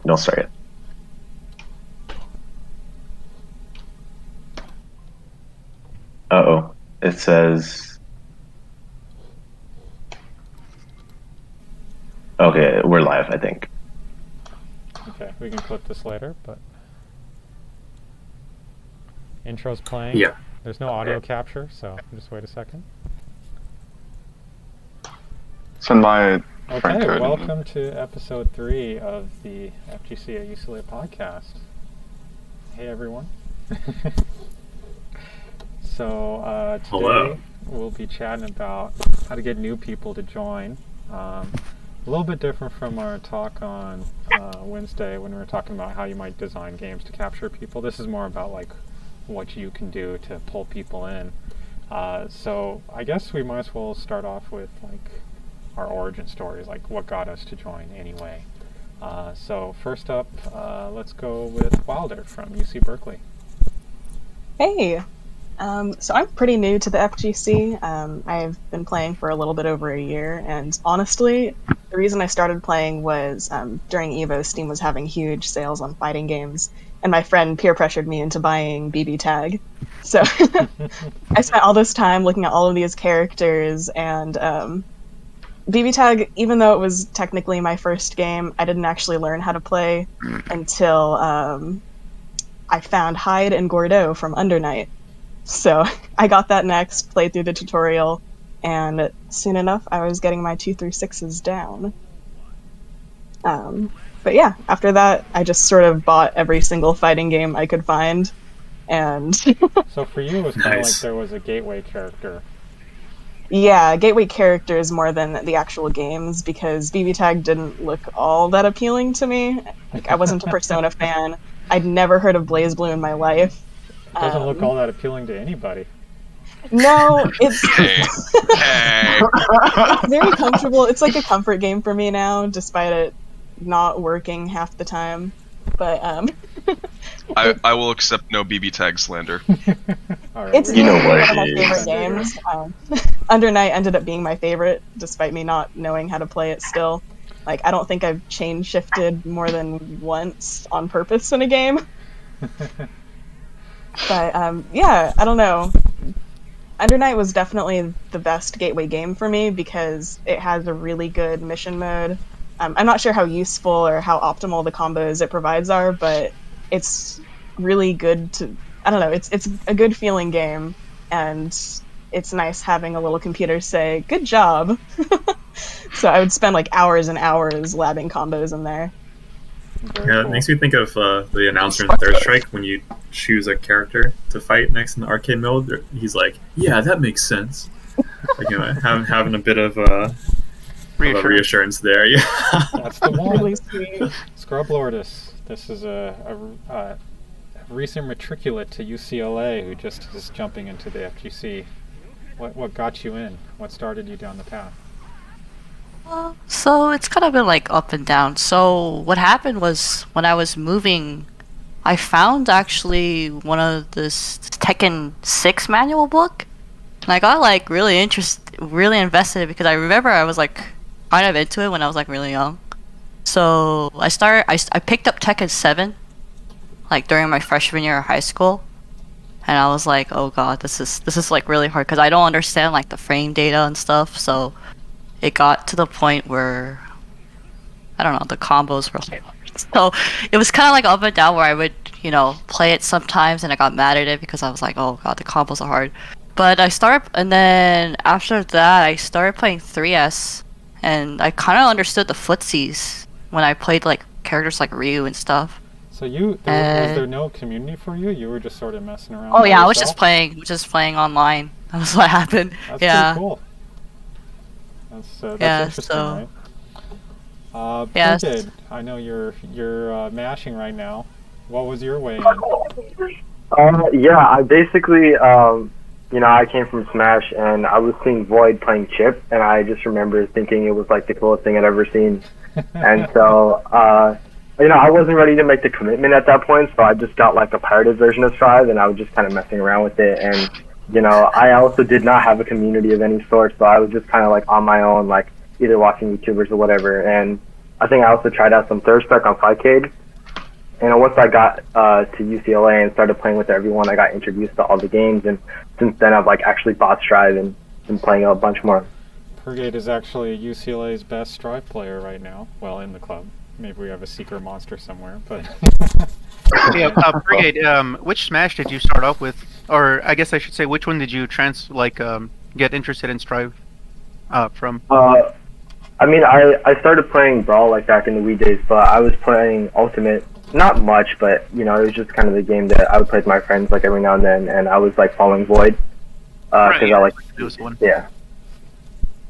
don't start yet. Uh-oh. It says... Okay, we're live, I think. Okay, we can clip this later, but... Intro's playing. Yeah. There's no audio capture, so just wait a second. Send my friend Okay, code. welcome to episode 3 of the FGC at UCLA Podcast. Hey everyone. So today Hello. we'll be chatting about how to get new people to join. A little bit different from our talk on Wednesday when we were talking about how you might design games to capture people. This is more about like what you can do to pull people in. So I guess we might as well start off with like our origin stories, like what got us to join anyway. So first up, let's go with Wilder from UC Berkeley. Hey, so I'm pretty new to the FGC. I've been playing for a little bit over a year, and honestly, the reason I started playing was during EVO, Steam was having huge sales on fighting games, and my friend peer pressured me into buying BB Tag. So I spent all this time looking at all of these characters, and BB Tag, even though it was technically my first game, I didn't actually learn how to play until I found Hyde and Gordeau from Undernight. So I got that next, played through the tutorial, and soon enough I was getting my 2 through 6s down. But yeah, after that I just sort of bought every single fighting game I could find, and So for you, it was kind of Nice. like there was a gateway character. yeah, gateway characters more than the actual games, because BB Tag didn't look all that appealing to me. Like, I wasn't a Persona fan. I'd never heard of BlazBlue in my life. It doesn't look all that appealing to anybody. No, it's Hey. it's very comfortable. It's like a comfort game for me now, despite it not working half the time. But I will accept no BB tag slander. All right, it's You know one what of my it favorite is. games. Undernight ended up being my favorite, despite me not knowing how to play it still. Like, I don't think I've chain shifted more than once on purpose in a game. But yeah, I don't know. Undernight was definitely the best gateway game for me because it has a really good mission mode. I'm not sure how useful or how optimal the combos it provides are, but it's really good to... I don't know, it's a good feeling game, and it's nice having a little computer say, "Good job." So I would spend like hours and hours labbing combos in there. very Yeah, it cool. makes me think of the announcer in Third Strike when you choose a character to fight next in the arcade mode. He's like, "Yeah, that makes sense." Like, you know, having a bit of a reassurance there. Yeah. That's the one. Really sweet. Scrub Lordus. This is a recent matriculate to UCLA who just is jumping into the FGC. What got you in? What started you down the path? So it's kind of been like up and down. So what happened was when I was moving, I found actually one of this Tekken 6 manual book, and I got like really invested because I remember I was like kind of into it when I was like really young. So I picked up Tekken 7 like during my freshman year of high school, and I was like, oh god, this is like really hard because I don't understand like the frame data and stuff. So it got to the point where, I don't know, the combos were like, so it was kind of like up and down where I would, play it sometimes and I got mad at it because I was like, oh god, the combos are hard. But and then after that, I started playing 3S, and I kind of understood the footsies when I played like characters like Ryu and stuff. So was there no community for you? You were just sort of messing around. Oh by yeah, I was yourself? just playing online. That was what happened. That's Yeah. pretty cool. That's Yeah, interesting, so- right? Yeah, Printed, I know you're mashing right now. What was your way in? Yeah, I basically, I came from Smash, and I was seeing Void playing Chip, and I just remember thinking it was like the coolest thing I'd ever seen. And so, I wasn't ready to make the commitment at that point, so I just got like a pirated version of Strive, and I was just kind of messing around with it. And I also did not have a community of any sort, so I was just kind of like on my own, like either watching YouTubers or whatever. And I think I also tried out some third spec on Fightcade. And once I got to UCLA and started playing with everyone, I got introduced to all the games. And since then, I've like actually bought Strive and been playing a bunch more. Purgate is actually UCLA's best Strive player right now. Well, in the club. Maybe we have a secret monster somewhere, but... Yeah, Purgate, which Smash did you start off with? Or I guess I should say, which one did you get interested in Strive from? I mean, I started playing Brawl like back in the Wii days, but I was playing Ultimate, not much, but you know, it was just kind of the game that I would play with my friends like every now and then, and I was like following Void because I like one. Yeah.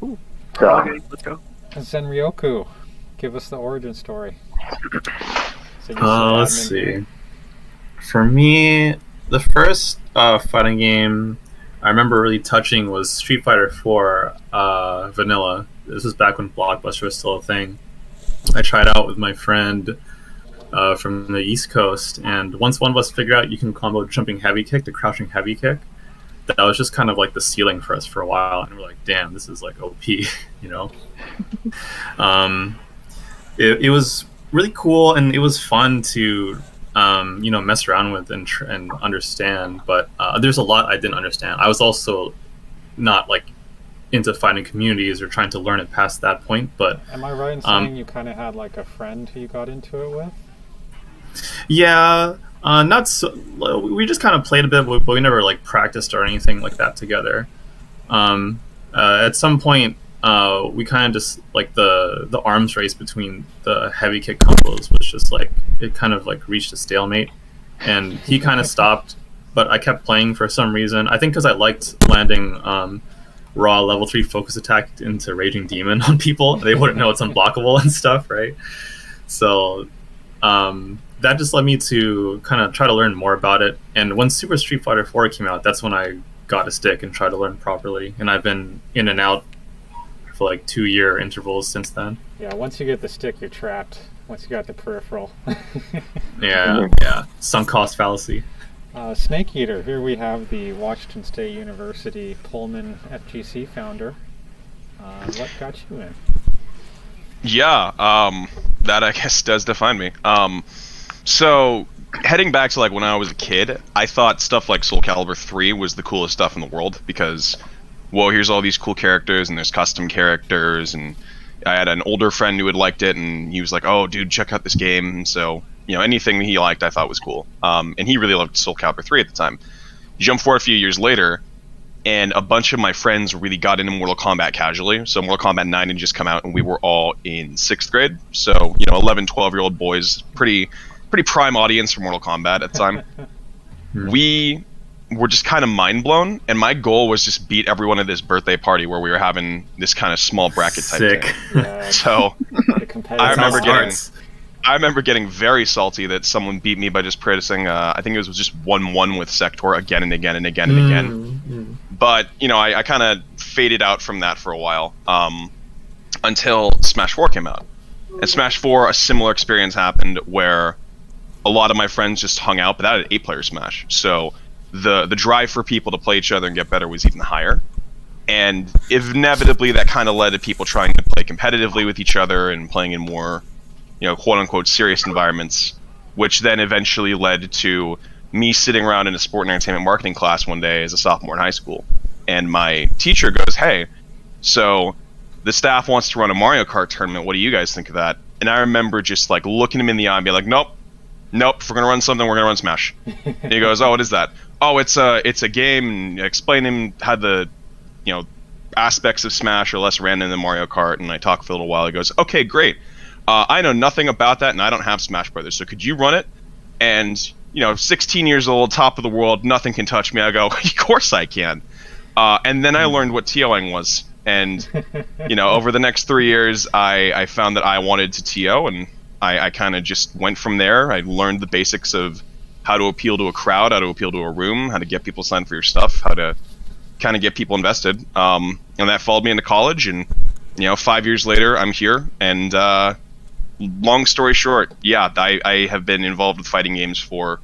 Ooh. So Okay, let's go. Zenryoku, give us the origin story. So Let's see. For me, the first fighting game I remember really touching was Street Fighter 4 Vanilla. This was back when Blockbuster was still a thing. I tried out with my friend from the East Coast, and once one of us figured out you can combo jumping heavy kick to crouching heavy kick, that was just kind of like the ceiling for us for a while, and we're like, damn, this is like OP, you know? It was really cool, and it was fun to you know, mess around with and understand, but there's a lot I didn't understand. I was also not like into finding communities or trying to learn it past that point, but am I right in saying you kind of had like a friend who you got into it with? Yeah, not so. We just kind of played a bit, but we never like practiced or anything like that together. At some point, we kind of just like the arms race between the heavy kick combos was just like it kind of like reached a stalemate, and he kind of stopped. But I kept playing for some reason. I think because I liked landing raw level 3 focus attack into Raging Demon on people. They wouldn't know it's unblockable and stuff, right? So that just led me to kind of try to learn more about it. And when Super Street Fighter 4 came out, that's when I got a stick and tried to learn properly. And I've been in and out for like 2-year intervals since then. Yeah, once you get the stick, you're trapped. Once you got the peripheral. Yeah. Sunk cost fallacy. Snake Eater, here we have the Washington State University Pullman FGC founder. What got you in? Yeah, that I guess does define me. So heading back to like when I was a kid, I thought stuff like Soul Calibur 3 was the coolest stuff in the world because, whoa, here's all these cool characters and there's custom characters, and I had an older friend who had liked it and he was like, oh dude, check out this game. And so, you know, anything he liked I thought was cool. And he really loved Soul Calibur 3 at the time. Jump forward a few years later, and a bunch of my friends really got into Mortal Kombat casually. So Mortal Kombat 9 had just come out and we were all in 6th grade. So, you know, 11, 12-year-old boys, pretty prime audience for Mortal Kombat at the time. We were just kind of mind blown, and my goal was just beat everyone at this birthday party where we were having this kind of small bracket type Sick. thing. Yeah, So I remember getting very salty that someone beat me by just practicing. I think it was just 1-1 with Sector again and again and again and again. But you know, I kind of faded out from that for a while until Smash 4 came out. And Smash 4, a similar experience happened where a lot of my friends just hung out, but that had 8-player Smash. So the drive for people to play each other and get better was even higher. And inevitably that kind of led to people trying to play competitively with each other and playing in more, you know, quote-unquote serious environments, which then eventually led to me sitting around in a sport and entertainment marketing class one day as a sophomore in high school. And my teacher goes, hey, so the staff wants to run a Mario Kart tournament. What do you guys think of that? And I remember just like looking him in the eye and being like, nope, if we're going to run something, we're going to run Smash. And he goes, oh, what is that? Oh, it's a game. And I explained him how the, you know, aspects of Smash are less random than Mario Kart. And I talked for a little while. He goes, okay, great. I know nothing about that, and I don't have Smash Brothers. So could you run it? And, you know, 16 years old, top of the world, nothing can touch me. I go, of course I can. And then I learned what TOing was. And, you know, over the next 3 years, I found that I wanted to TO, and I kind of just went from there. I learned the basics of how to appeal to a crowd, how to appeal to a room, how to get people signed for your stuff, how to kind of get people invested. And that followed me into college, and, you know, 5 years later, I'm here, and long story short, yeah, I have been involved with fighting games for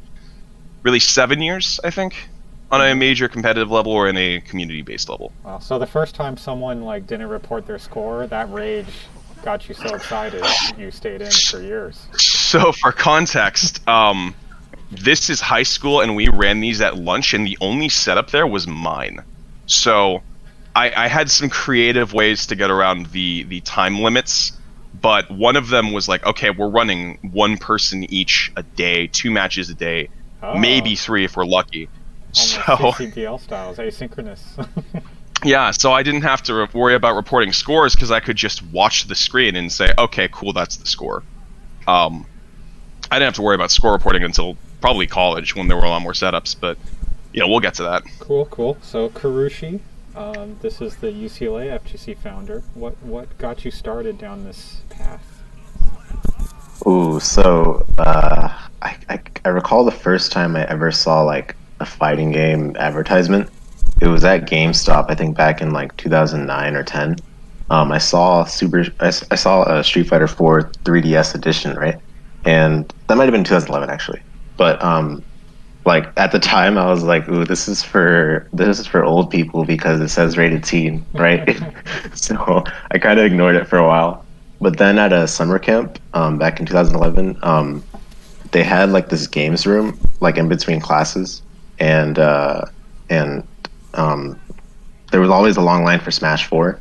really 7 years, I think, on a major competitive level or in a community-based level. Wow. So the first time someone like didn't report their score, that rage got you so excited you stayed in for years? So for context, this is high school, and we ran these at lunch, and the only setup there was mine. So I had some creative ways to get around the time limits, but one of them was like, okay, we're running one person each a day, 2 matches a day, maybe 3 if we're lucky. Almost So CCDL styles, asynchronous. yeah, so I didn't have to worry about reporting scores because I could just watch the screen and say, okay, cool, that's the score. I didn't have to worry about score reporting until probably college when there were a lot more setups, but we'll get to that. Cool. So Karushi, this is the UCLA FGC founder. What got you started down this path? Ooh, so I recall the first time I ever saw like a fighting game advertisement. It was at GameStop, I think back in like 2009 or 10. I saw a Street Fighter 4 3DS edition, right? And that might have been 2011 actually. But like at the time I was like, ooh, this is for old people because it says rated teen, right? So I kind of ignored it for a while. But then at a summer camp back in 2011, they had like this games room like in between classes, and there was always a long line for Smash Brawl.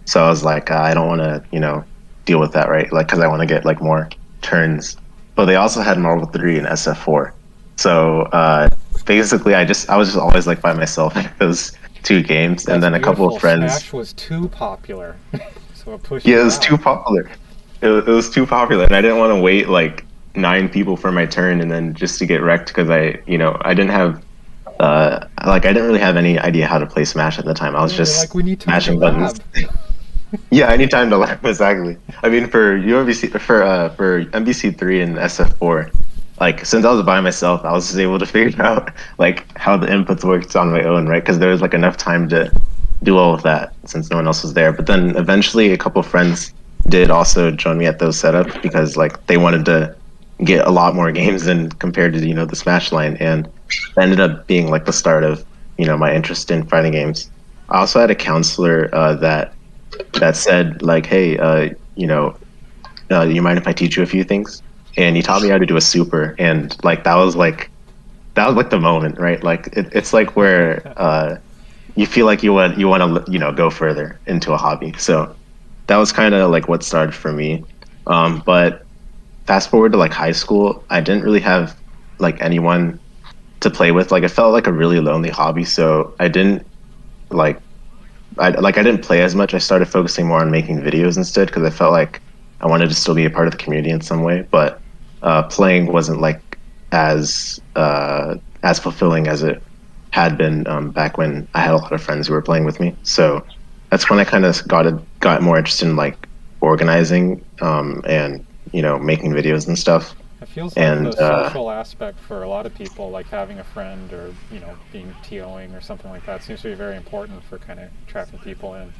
So I was like, I don't want to deal with that, right? Like because I want to get like more turns. But they also had Marvel 3 and SF4. So basically I was just always like by myself in those 2 games. That's and then a couple of friends. Smash was too popular. So it pushed Yeah, you it was out. too popular. It was too popular, and I didn't want to wait like 9 people for my turn and then just to get wrecked because I didn't have I didn't really have any idea how to play Smash at the time. I was just like, we need time smashing to buttons. lab. Yeah, I need time to lab, exactly. I mean, for MBC3 and SF4, like since I was by myself, I was just able to figure out like how the inputs worked on my own, right? Because there was like enough time to do all of that since no one else was there. But then eventually, a couple of friends did also join me at those setups because like they wanted to get a lot more games than compared to the Smash line, and that ended up being like the start of my interest in fighting games. I also had a counselor that said like, hey, you mind if I teach you a few things? And he taught me how to do a super, and like that was like the moment, right? Like it's like where you feel like you want to go further into a hobby. So that was kind of like what started for me. But fast forward to like high school, I didn't really have like anyone to play with. Like it felt like a really lonely hobby, so I didn't I didn't play as much. I started focusing more on making videos instead because I felt like I wanted to still be a part of the community in some way. But playing wasn't like as fulfilling as it had been back when I had a lot of friends who were playing with me. So that's when I kind of got more interested in like organizing and making videos and stuff. It feels like the social aspect for a lot of people, like having a friend or being TOing or something like that, seems to be very important for kind of trapping people in.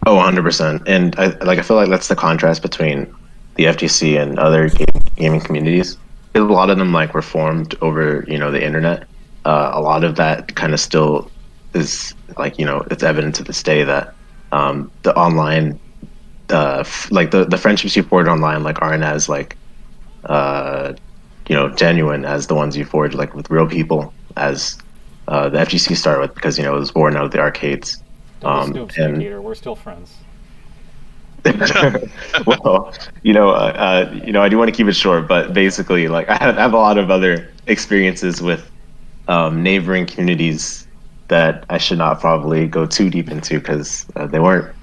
Oh, 100%. And I feel like that's the contrast between the FGC and other gaming communities. A lot of them like were formed over the internet. A lot of that kind of still is like it's evident to this day that the online like the friendships you forge online like aren't as like genuine as the ones you forge like with real people as the FGC started with, because it was born out of the arcades. Peter, we're still friends. Well, I do want to keep it short, but basically, like I have a lot of other experiences with neighboring communities that I should not probably go too deep into because they weren't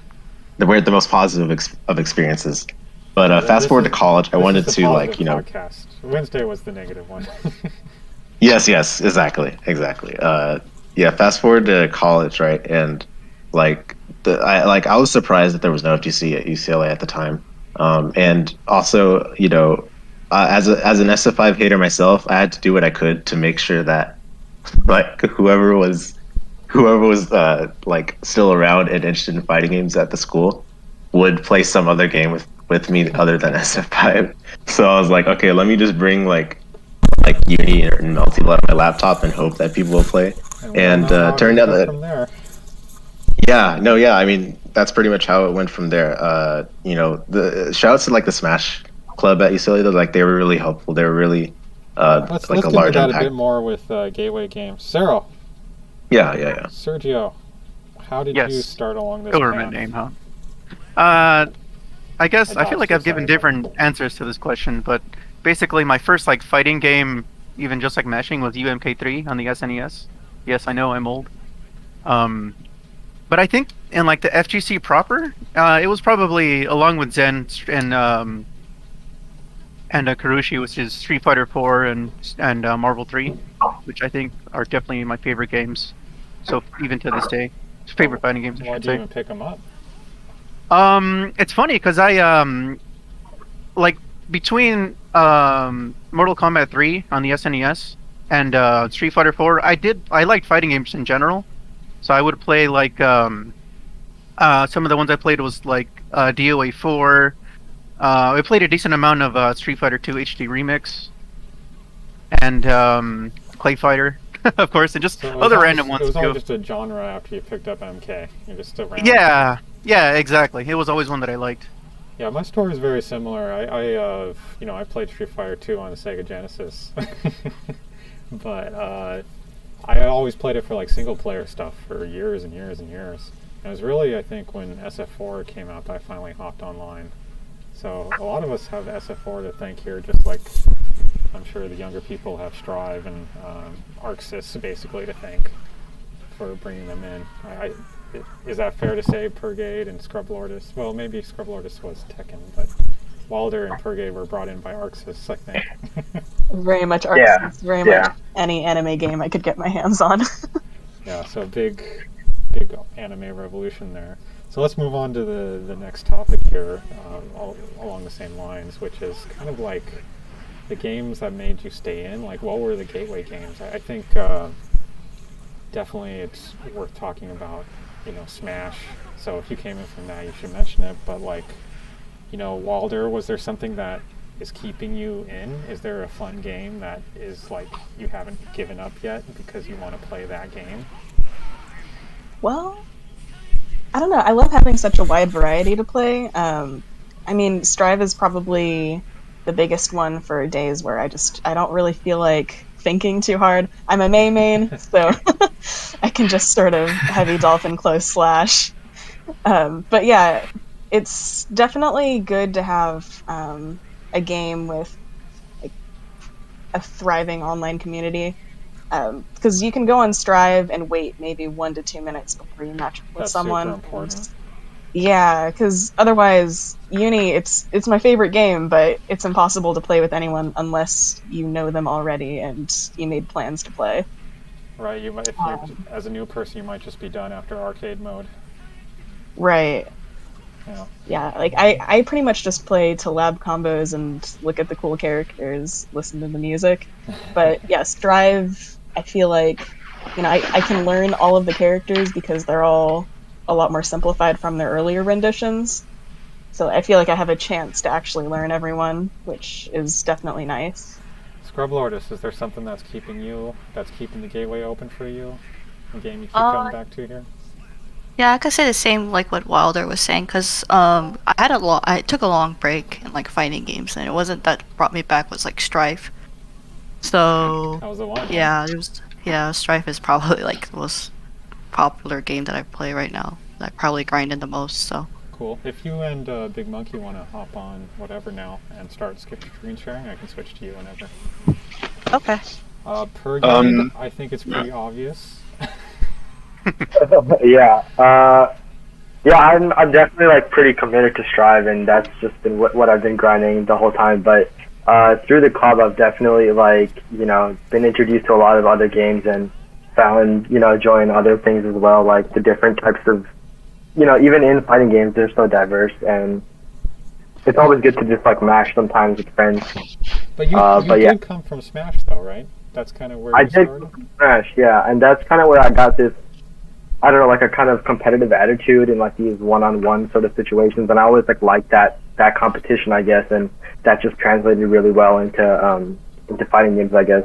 the most positive of experiences. But fast forward to college, I wanted to podcast. Wednesday was the negative one. Yes, exactly. Yeah, fast forward to college, right? And like I was surprised that there was no FGC at UCLA at the time. And also, as an SF5 hater myself, I had to do what I could to make sure that like whoever was like still around and interested in fighting games at the school would play some other game with me other than SF5. So I was like, okay, let me just bring like Uni or Multi on my laptop and hope that people will play. And turned out that Yeah. I mean, that's pretty much how it went from there. The shouts to like the Smash Club at UCLA. They were really helpful. They were really Let's like get a into large that impact. a bit more with Gateway Games. Sarah, Yeah. Sergio, how did Yes. you start along this Government path? name, huh? I guess I feel like I've given different answers to this question, but basically my first like fighting game, even just like mashing, was UMK3 on the SNES. Yes, I know I'm old. But I think in like the FGC proper, it was probably along with Zen and Karushi, which is Street Fighter 4 and Marvel 3, which I think are definitely my favorite games. So even to this day, favorite fighting games. Why'd you even pick them up? It's funny because I like between Mortal Kombat 3 on the SNES and Street Fighter 4, I liked fighting games in general. So I would play like some of the ones I played was like DOA 4. I played a decent amount of Street Fighter 2 HD Remix and Clay Fighter, of course, and just So other random ones It was too. all just a genre after you picked up MK. You're just around. Yeah, exactly. It was always one that I liked. Yeah, my story is very similar. I played Street Fighter 2 on the Sega Genesis, but I always played it for like single player stuff for years and years and years. And it was really, I think, when SF4 came out that I finally hopped online. So a lot of us have SF4 to thank here, just like I'm sure the younger people have Strive and ArcSys basically to thank for bringing them in. Is that fair to say Purgade and Scrublordus? Well, maybe Scrublordus was Tekken, but Wilder and Purgade were brought in by ArcSys, I think. Very much arcs. Yeah, Very yeah. much any anime game I could get my hands on. Yeah, so big anime revolution there. So let's move on to the next topic here, along the same lines, which is kind of like the games that made you stay in. Like, what were the gateway games? I think definitely it's worth talking about, Smash. So if you came in from that, you should mention it. But like, Walder, was there something that is keeping you in? Is there a fun game that is like you haven't given up yet because you want to play that game? Well, I don't know. I love having such a wide variety to play. I mean, Strive is probably the biggest one for days where I don't really feel like thinking too hard. I'm a main, so I can just sort of heavy dolphin close slash. But yeah, it's definitely good to have a game with like a thriving online community. Because you can go on Strive and wait maybe 1 to 2 minutes before you match with That's someone. super important. Yeah, because otherwise, Uni, it's my favorite game, but it's impossible to play with anyone unless you know them already and you made plans to play. Right, as a new person, you might just be done after arcade mode. Right. Yeah. Yeah, like I pretty much just play to lab combos and look at the cool characters, listen to the music. But yeah, Strive, I feel like, I can learn all of the characters because they're all a lot more simplified from their earlier renditions. So I feel like I have a chance to actually learn everyone, which is definitely nice. Scrublordus, is there something that's keeping the gateway open for you? A game you keep coming back to here? Yeah, I could say the same like what Wilder was saying, because I took a long break in like fighting games, and it wasn't that brought me back was like Strife. So That was the one. yeah, Strife is probably like the most popular game that I play right now. That I probably grind in the most. So Cool. If you and Big Monkey want to hop on whatever now and start screen sharing, I can switch to you whenever. okay. Purgade, I think it's pretty obvious. Yeah. I'm definitely like pretty committed to Strive, and that's just been what I've been grinding the whole time. But through the club, I've definitely been introduced to a lot of other games and found joy in other things as well, like the different types of even in fighting games, they're so diverse, and it's always good to just like mash sometimes with friends. But you did come from Smash though, right? That's kind of where you started? Smash, yeah, and that's kind of where I got this, I don't know, like a kind of competitive attitude in like these one-on-one sort of situations, and I always liked that competition, I guess, and that just translated really well into fighting games, I guess.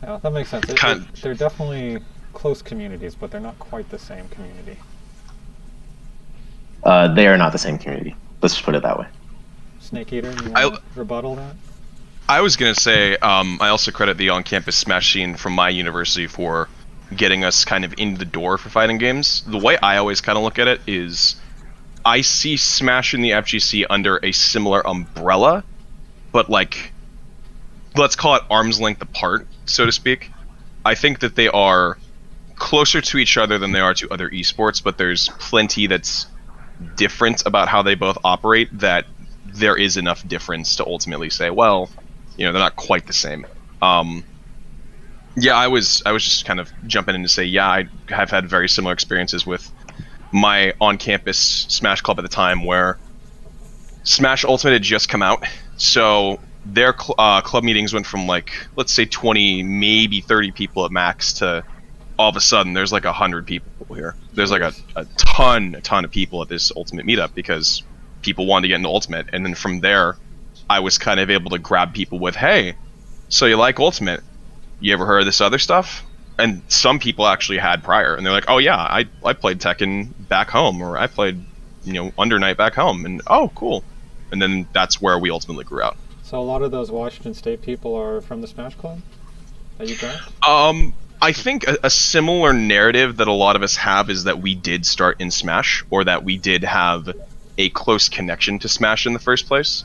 Yeah, that makes sense. They're definitely close communities, but they're not quite the same community. They are not the same community. Let's just put it that way. Snake Eater, you want to rebuttal that? I was going to say, I also credit the on-campus Smash scene from my university for getting us kind of in the door for fighting games. The way I always kind of look at it is, I see Smash and the FGC under a similar umbrella, but like, let's call it arm's length apart, so to speak. I think that they are closer to each other than they are to other esports, but there's plenty that's different about how they both operate that there is enough difference to ultimately say, well, you know, they're not quite the same. Yeah, I was just kind of jumping in to say, yeah, I have had very similar experiences with my on-campus Smash Club at the time, where Smash Ultimate had just come out, so their club meetings went from, like, let's say 20, maybe 30 people at max, to all of a sudden there's like 100 people here. There's like a ton of people at this Ultimate meetup because people wanted to get into Ultimate, and then from there I was kind of able to grab people with, hey, so you like Ultimate? You ever heard of this other stuff? And some people actually had prior, and they're like, oh yeah, I played Tekken back home, or I played, you know, Under Night back home, and oh, cool. And then that's where we ultimately grew out. So a lot of those Washington State people are from the Smash Club that you got? I think a similar narrative that a lot of us have is that we did start in Smash, or that we did have a close connection to Smash in the first place.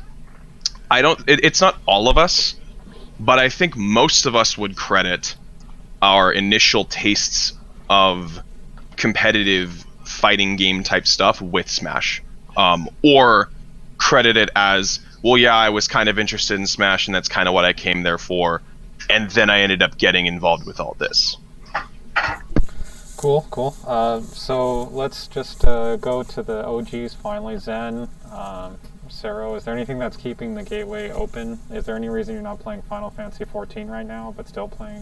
It's not all of us, but I think most of us would credit our initial tastes of competitive fighting game type stuff with Smash, or credit it as, well, yeah, I was kind of interested in Smash and that's kind of what I came there for, and then I ended up getting involved with all this. Cool. So let's just go to the OGs finally. Zen, Sero, is there anything that's keeping the gateway open? Is there any reason you're not playing Final Fantasy 14 right now, but still playing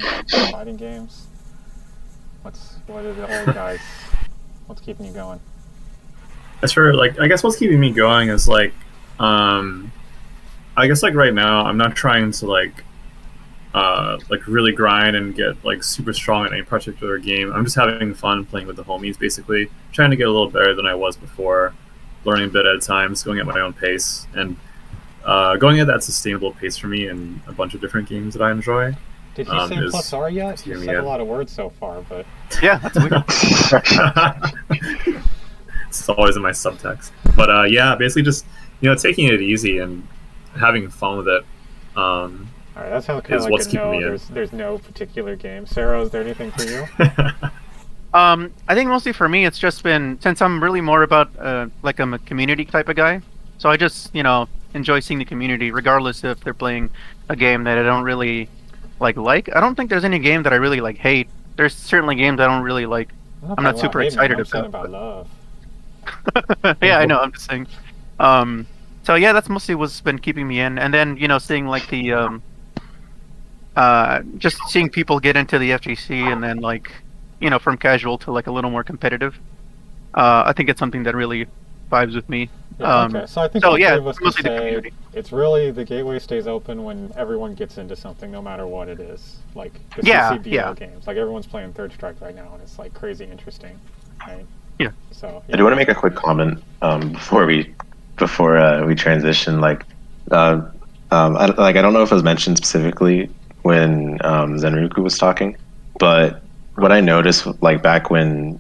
fighting games? What are the old guys? What's keeping you going? As for, like, I guess what's keeping me going is, like, I guess, like, right now, I'm not trying to, like really grind and get, like, super strong at any particular game. I'm just having fun playing with the homies, basically. Trying to get a little better than I was before. Learning a bit at a time, just going at my own pace. And going at that sustainable pace for me in a bunch of different games that I enjoy. Did you say plus R yet? You said a lot of words so far, but... Yeah, that's weird. It's always in my subtext. But yeah, basically just, you know, taking it easy and having fun with it. Alright, that's how kind of like a no, there's no particular game. Sarah, is there anything for you? I think mostly for me, it's just been, since I'm really more about, like, I'm a community type of guy, so I just, you know, enjoy seeing the community, regardless if they're playing a game that I don't really, like. I don't think there's any game that I really, like, hate. There's certainly games I don't really like. I'm not super excited about love. Yeah, I know, I'm just saying. So yeah, that's mostly what's been keeping me in. And then, you know, seeing, like, the, just seeing people get into the FGC and then, like, you know, from casual to, like, a little more competitive. I think it's something that really vibes with me. Yeah, okay, so I think all three of us can say it's really the gateway stays open when everyone gets into something, no matter what it is. Like the CCBO games, like everyone's playing Third Strike right now, and it's like crazy interesting, right? Yeah. So I do want to make a quick comment before we transition. I don't know if it was mentioned specifically when Zenruku was talking, but what I noticed, like, back when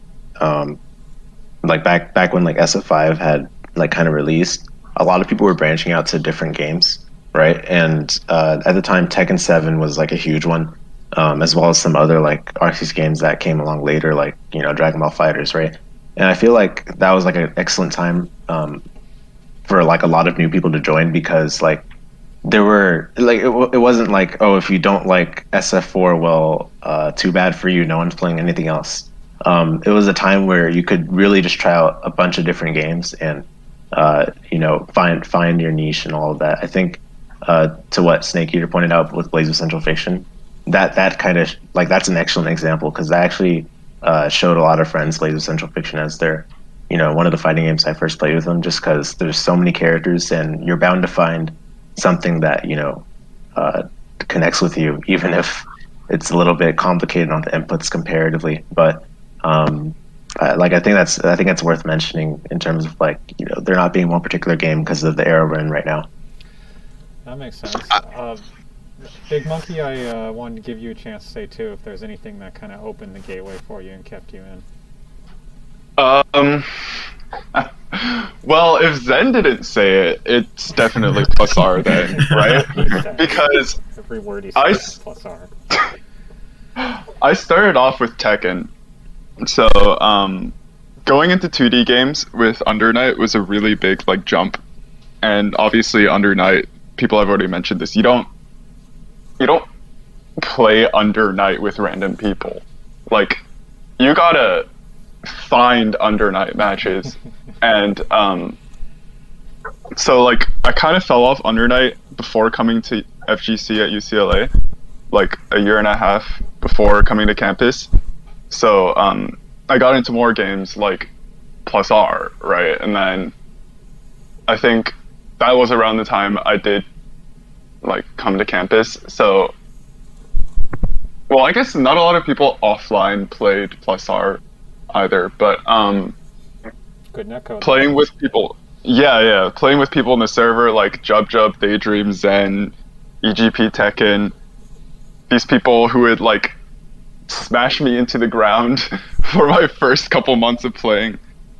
SF5 had, like, kind of released, a lot of people were branching out to different games, right? And at the time, Tekken 7 was, like, a huge one, as well as some other, like, Arceus games that came along later, like, you know, Dragon Ball FighterZ, right? And I feel like that was, like, an excellent time for, like, a lot of new people to join, because, like, there were, like, it wasn't like, oh, if you don't like SF4, well, too bad for you, no one's playing anything else. It was a time where you could really just try out a bunch of different games and, you know, find your niche and all of that. I think, to what Snake Eater pointed out with Blaze of Central Fiction, that kind of, like, that's an excellent example, because I actually showed a lot of friends Blaze of Central Fiction as their, you know, one of the fighting games I first played with them, just because there's so many characters and you're bound to find something that, you know, connects with you, even if it's a little bit complicated on the inputs comparatively. But like I think that's worth mentioning in terms of like, you know, there not being one particular game because of the era we're in right now. That makes sense. Big Monkey, I wanted to give you a chance to say too if there's anything that kind of opened the gateway for you and kept you in. Well, if Zen didn't say it, it's definitely plus R then, right? Because every word he says is plus R. I started off with Tekken, so going into 2D games with Under Night was a really big like jump, and obviously Under Night, people have already mentioned this. You don't play Under Night with random people. Like, you gotta find Under Night matches, and so like I kind of fell off Under Night before coming to FGC at UCLA, like a year and a half before coming to campus. So I got into more games like plus R, right? And then I think that was around the time I did like come to campus. So, well, I guess not a lot of people offline played plus R either, but good netcode. Playing with people, playing with people in the server like Jub, Daydream, Zen, EGP Tekken, these people who would like smash me into the ground for my first couple months of playing.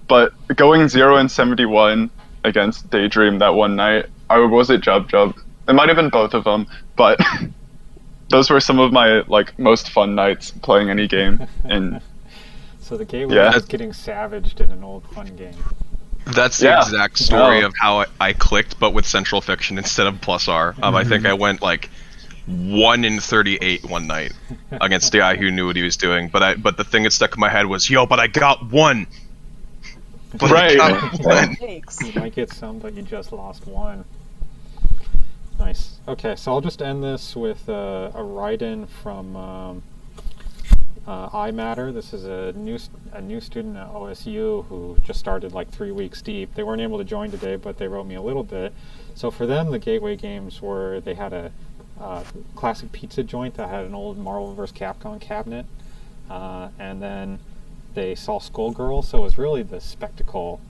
But going 0-71 against Daydream that one night, was it Jub? It might have been both of them, but those were some of my like most fun nights playing any game. And so the gateway was getting savaged in an old fun game. That's the exact story of how I clicked, but with Central Fiction instead of plus R. I think I went like 1-38 one night against a guy who knew what he was doing. But the thing that stuck in my head was, but I got one. But right. You might get some, but you just lost one. Nice. Okay, so I'll just end this with a write-in from iMatter. This is a new student at OSU who just started like 3 weeks deep. They weren't able to join today, but they wrote me a little bit. So for them, the gateway games were they had a classic pizza joint that had an old Marvel vs. Capcom cabinet, and then they saw Skullgirl, so it was really the spectacle.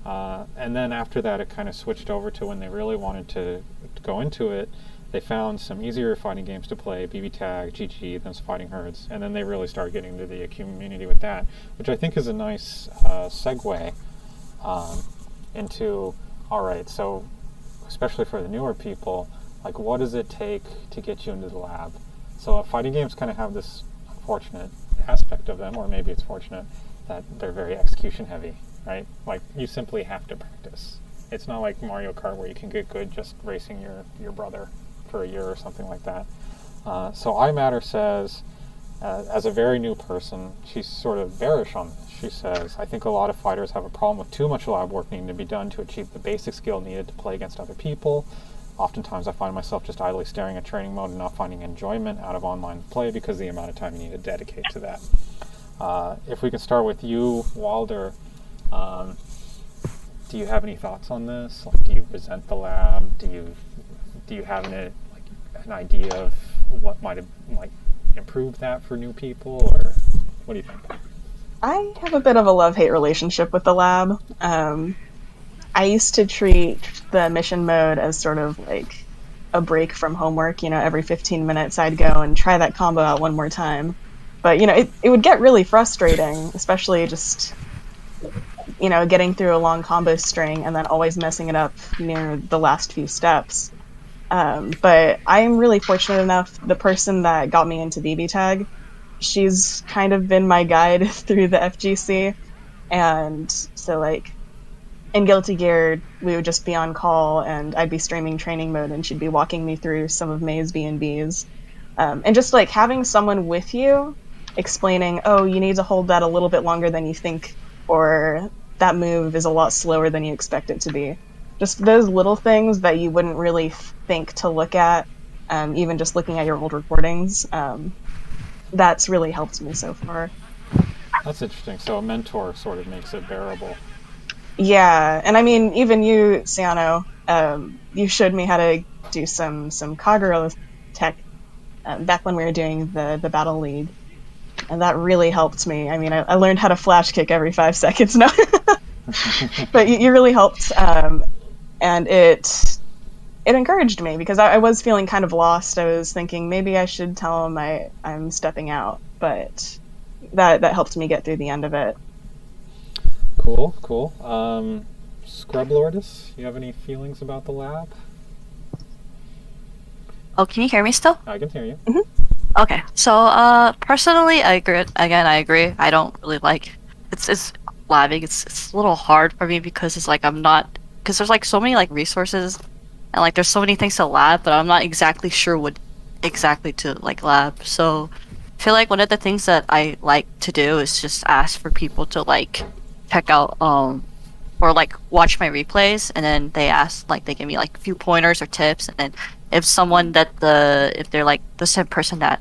And then after that, it kind of switched over to when they really wanted to go into it. They found some easier fighting games to play, BB Tag, GG, then Fighting Herds, and then they really started getting into the community with that, which I think is a nice segue into, all right, so especially for the newer people, like what does it take to get you into the lab? So fighting games kind of have this unfortunate aspect of them, or maybe it's fortunate, that they're very execution heavy, right? Like you simply have to practice. It's not like Mario Kart where you can get good just racing your brother for a year or something like that. So iMatter says, as a very new person, she's sort of bearish on this. She says, I think a lot of fighters have a problem with too much lab work needing to be done to achieve the basic skill needed to play against other people. Oftentimes I find myself just idly staring at training mode and not finding enjoyment out of online play because of the amount of time you need to dedicate to that. If we can start with you, Walder, do you have any thoughts on this? Like, do you resent the lab? Do you have an idea of what might have improved that for new people, or what do you think? I have a bit of a love-hate relationship with the lab. I used to treat the mission mode as sort of like a break from homework. Every 15 minutes I'd go and try that combo out one more time. But, it would get really frustrating, especially just, getting through a long combo string and then always messing it up near the last few steps. But I'm really fortunate enough, the person that got me into BB Tag, she's kind of been my guide through the FGC. And so, in Guilty Gear, we would just be on call and I'd be streaming training mode and she'd be walking me through some of May's B&Bs. And just having someone with you explaining, oh, you need to hold that a little bit longer than you think, or that move is a lot slower than you expect it to be. Just those little things that you wouldn't really think to look at, even just looking at your old recordings, that's really helped me so far. That's interesting. So a mentor sort of makes it bearable. Yeah, and I mean, even you, Siano, you showed me how to do some Kagero tech back when we were doing the Battle League. And that really helped me. I mean, I learned how to flash kick every 5 seconds now. But you really helped. And it encouraged me because I was feeling kind of lost. I was thinking maybe I should tell him I'm stepping out. But that helped me get through the end of it. Cool. Scrub Lordis, you have any feelings about the lab? Oh, can you hear me still? I can hear you. Mm-hmm. Okay, so personally, I agree. Again, I agree. I don't really like it's labbing. It's a little hard for me because it's like because there's like so many like resources and like there's so many things to lab, but I'm not exactly sure what exactly to like lab. So I feel like one of the things that I like to do is just ask for people to like check out or like watch my replays, and then they give me like a few pointers or tips, and then if they're like the same person that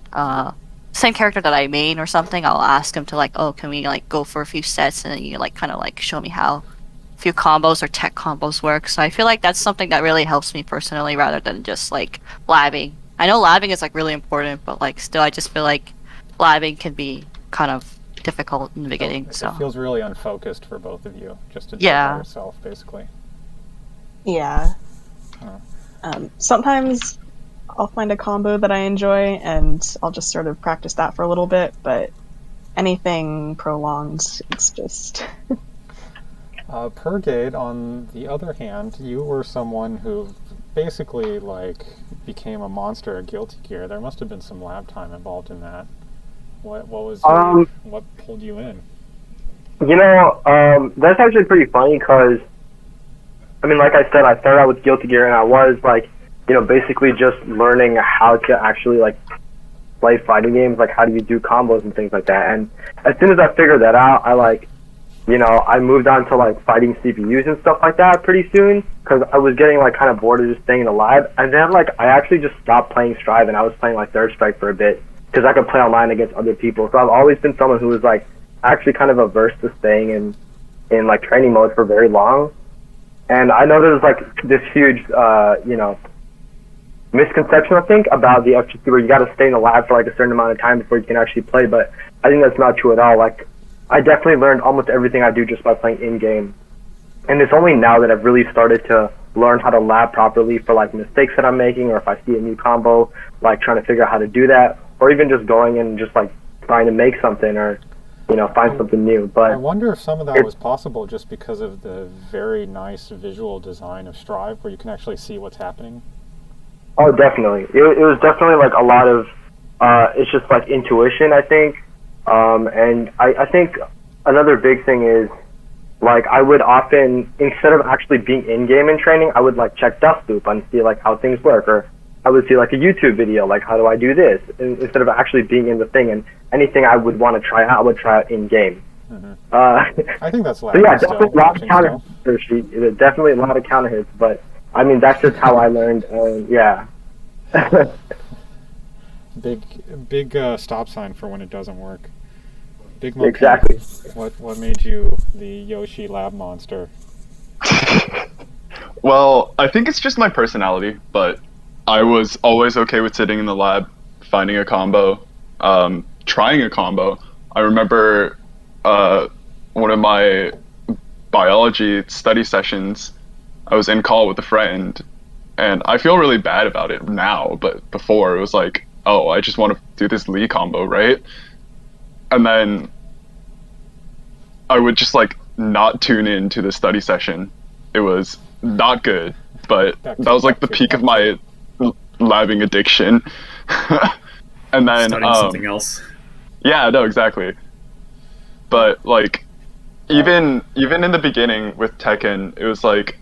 same character that I main or something, I'll ask them to like, oh, can we like go for a few sets, and then you like kind of like show me how a few combos or tech combos work. So I feel like that's something that really helps me personally rather than just like labbing. I know labbing is like really important, but like still I just feel like labbing can be kind of difficult in the beginning. So it feels really unfocused for both of you, just to do it by yourself, basically. Yeah. Sometimes I'll find a combo that I enjoy, and I'll just sort of practice that for a little bit, but anything prolonged, it's just... Purgade, on the other hand, you were someone who basically, like, became a monster at Guilty Gear. There must have been some lab time involved in that. What pulled you in? That's actually pretty funny because, I mean, like I said, I started out with Guilty Gear and I was like, basically just learning how to actually like play fighting games, like how do you do combos and things like that. And as soon as I figured that out, I moved on to like fighting CPUs and stuff like that pretty soon because I was getting like kind of bored of just staying in the lab. And then like I actually just stopped playing Strive and I was playing like Third Strike for a bit because I could play online against other people. So I've always been someone who was like actually kind of averse to staying in like training mode for very long. And I know there's like this huge, misconception, I think, about the FGC where you got to stay in the lab for like a certain amount of time before you can actually play, but I think that's not true at all. Like, I definitely learned almost everything I do just by playing in-game. And it's only now that I've really started to learn how to lab properly for like mistakes that I'm making, or if I see a new combo, like trying to figure out how to do that, or even just going and just like trying to make something or, find something new. But I wonder if some of that was possible just because of the very nice visual design of Strive, where you can actually see what's happening. Oh, definitely. It was definitely like a lot of, it's just like intuition, I think. And I think another big thing is, like, I would often, instead of actually being in-game in training, I would like check Dustloop and see like how things work, or I would see like a YouTube video, like how do I do this, instead of actually being in the thing. And anything I would want to try out, I would try out in-game. Mm-hmm. I think that's loud. So yeah, definitely a lot of counter hits. Definitely a lot of counter hits, but I mean that's just how I learned. Yeah. Big stop sign for when it doesn't work. Big monkey. Exactly. What made you the Yoshi lab monster? Well, I think it's just my personality, but I was always okay with sitting in the lab, finding a combo, trying a combo. I remember one of my biology study sessions, I was in call with a friend, and I feel really bad about it now, but before it was like, oh, I just want to do this Lee combo, right? And then I would just like not tune in to the study session. It was not good, but that was like the peak of my labbing addiction. And then studying something else. Yeah, no, exactly. But like even in the beginning with Tekken, it was like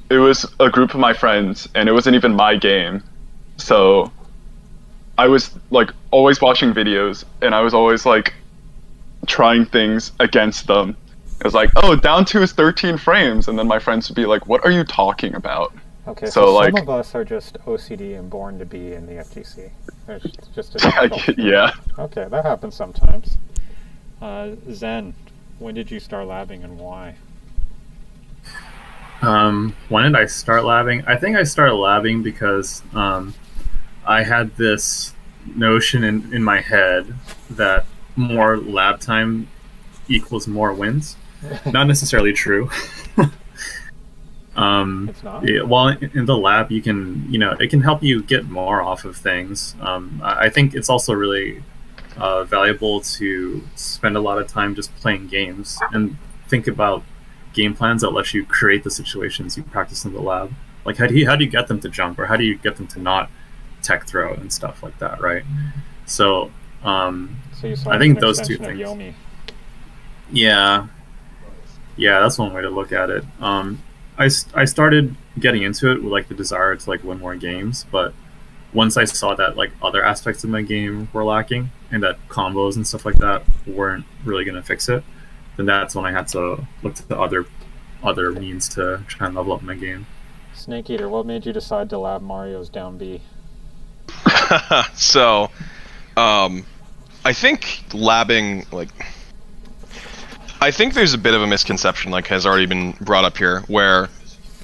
it was a group of my friends and it wasn't even my game. So I was like always watching videos and I was always like trying things against them. It was like, oh, down to is 13 frames, and then my friends would be like, what are you talking about? Okay, so like, some of us are just OCD and born to be in the FGC. It's just a yeah. Okay, that happens sometimes. Zen, when did you start labbing and why? When did I start labbing? I think I started labbing because I had this notion in my head that more lab time equals more wins. Not necessarily true. It's not? Yeah, well, in the lab, you can, it can help you get more off of things. I think it's also really valuable to spend a lot of time just playing games and think about game plans that let you create the situations you practice in the lab. Like, how do you get them to jump, or how do you get them to not tech throw and stuff like that, right? So, So you saw I think an those two extension of things. Yomi. Yeah, that's one way to look at it. I started getting into it with like the desire to like win more games, but once I saw that like other aspects of my game were lacking and that combos and stuff like that weren't really gonna fix it, then that's when I had to look to the other means to try and level up my game. Snake Eater, what made you decide to lab Mario's down B? So, I think labbing, I think there's a bit of a misconception, like has already been brought up here, where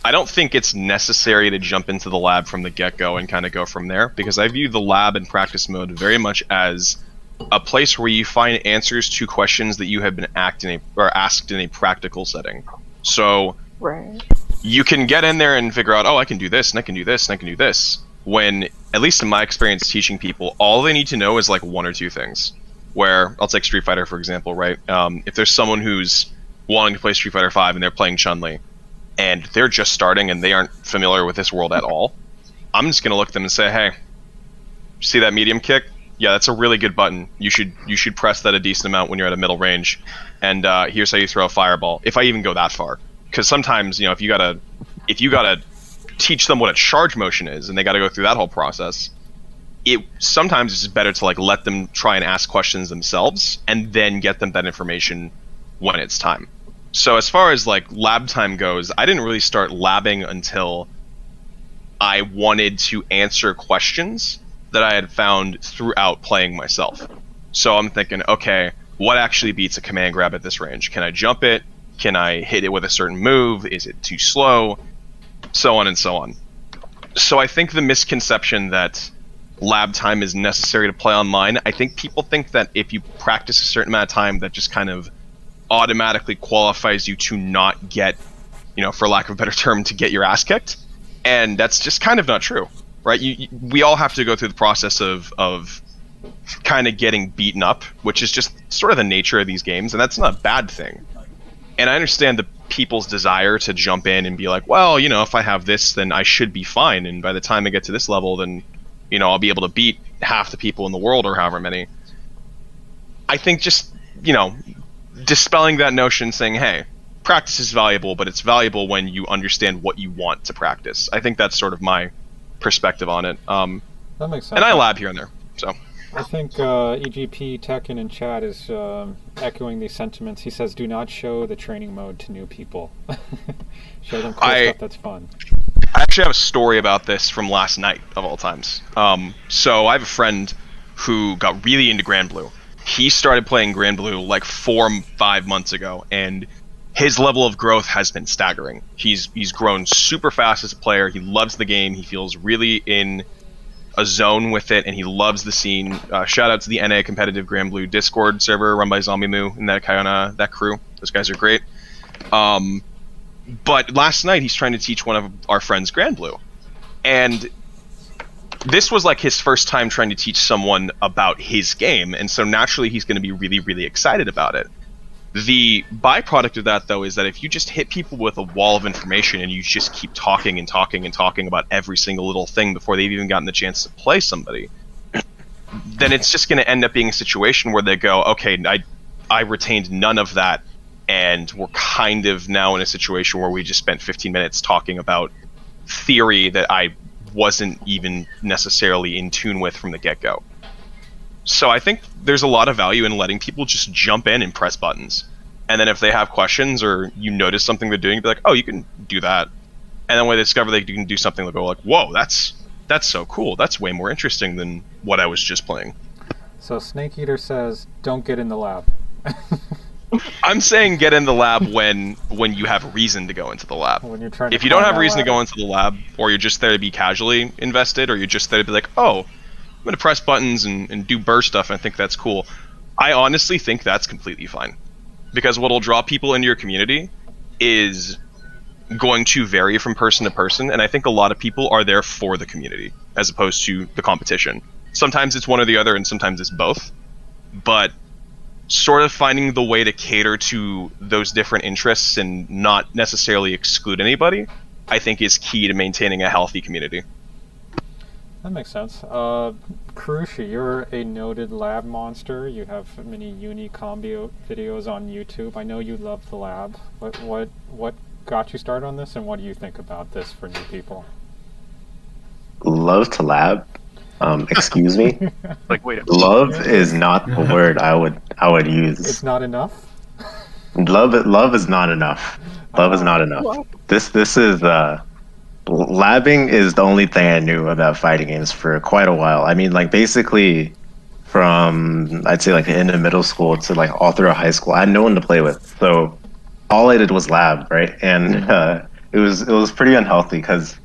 I don't think it's necessary to jump into the lab from the get-go and kind of go from there, because I view the lab and practice mode very much as a place where you find answers to questions that you have been asked in a practical setting. So Right. you can get in there and figure out, oh, I can do this, and I can do this, and I can do this. When, at least in my experience teaching people, all they need to know is like one or two things. Where, I'll take Street Fighter for example, right? If there's someone who's wanting to play Street Fighter 5 and they're playing Chun-Li, and they're just starting and they aren't familiar with this world at all, I'm just going to look at them and say, hey, see that medium kick? Yeah, that's a really good button. You should press that a decent amount when you're at a middle range. And here's how you throw a fireball, if I even go that far. Because sometimes, if you gotta teach them what a charge motion is, and they gotta go through that whole process, sometimes it's better to like let them try and ask questions themselves, and then get them that information when it's time. So as far as like lab time goes, I didn't really start labbing until I wanted to answer questions that I had found throughout playing myself. So I'm thinking, okay, what actually beats a command grab at this range? Can I jump it? Can I hit it with a certain move? Is it too slow? So on and so on. So I think the misconception that lab time is necessary to play online, I think people think that if you practice a certain amount of time, that just kind of automatically qualifies you to not get, for lack of a better term, to get your ass kicked. And that's just kind of not true, right? We all have to go through the process of kind of getting beaten up, which is just sort of the nature of these games, and that's not a bad thing. And I understand the people's desire to jump in and be like, well, if I have this, then I should be fine, and by the time I get to this level, then I'll be able to beat half the people in the world, or however many. I think just, dispelling that notion, saying, hey, practice is valuable, but it's valuable when you understand what you want to practice. I think that's sort of my perspective on it. That makes sense. And I lab here and there, so. I think EGP Tekken in chat is echoing these sentiments. He says, do not show the training mode to new people. Show them cool stuff that's fun. I actually have a story about this from last night, of all times. So I have a friend who got really into Grand Blue. He started playing Grand Blue like 4-5 months ago, and his level of growth has been staggering. He's grown super fast as a player. He loves the game. He feels really in a zone with it, and he loves the scene. Shout out to the NA competitive Grand Blue Discord server run by Zombie Moo and that crew. Those guys are great. But last night he's trying to teach one of our friends Grand Blue, and this was like his first time trying to teach someone about his game, and so naturally he's going to be really, really excited about it. The byproduct of that, though, is that if you just hit people with a wall of information and you just keep talking and talking and talking about every single little thing before they've even gotten the chance to play somebody, then it's just going to end up being a situation where they go, okay, I retained none of that, and we're kind of now in a situation where we just spent 15 minutes talking about theory that I wasn't even necessarily in tune with from the get-go. So I think there's a lot of value in letting people just jump in and press buttons. And then if they have questions or you notice something they're doing, be like, oh, you can do that. And then when they discover they can do something, they'll go like, whoa, that's so cool. That's way more interesting than what I was just playing. So Snake Eater says, don't get in the lab. I'm saying get in the lab when you have reason to go into the lab. When you're trying If to you don't climb have that reason to go ladder. into the lab, or you're just there to be casually invested, or you're just there to be like, oh, I'm gonna press buttons and do burst stuff, and I think that's cool. I honestly think that's completely fine. Because what'll draw people into your community is going to vary from person to person, and I think a lot of people are there for the community as opposed to the competition. Sometimes it's one or the other, and sometimes it's both. But sort of finding the way to cater to those different interests and not necessarily exclude anybody, I think is key to maintaining a healthy community. That makes sense. Karushi, you're a noted lab monster. You have many uni combo videos on YouTube. I know you love the lab. What got you started on this, and what do you think about this for new people? Love to lab. Excuse me. Like, wait. Love is not the word I would use. It's not enough? Love is not enough. Love is not enough. This is labbing is the only thing I knew about fighting games for quite a while. I mean, like, basically from I'd say like the end of middle school to like all through high school, I had no one to play with. So all I did was lab, right? And it was pretty unhealthy because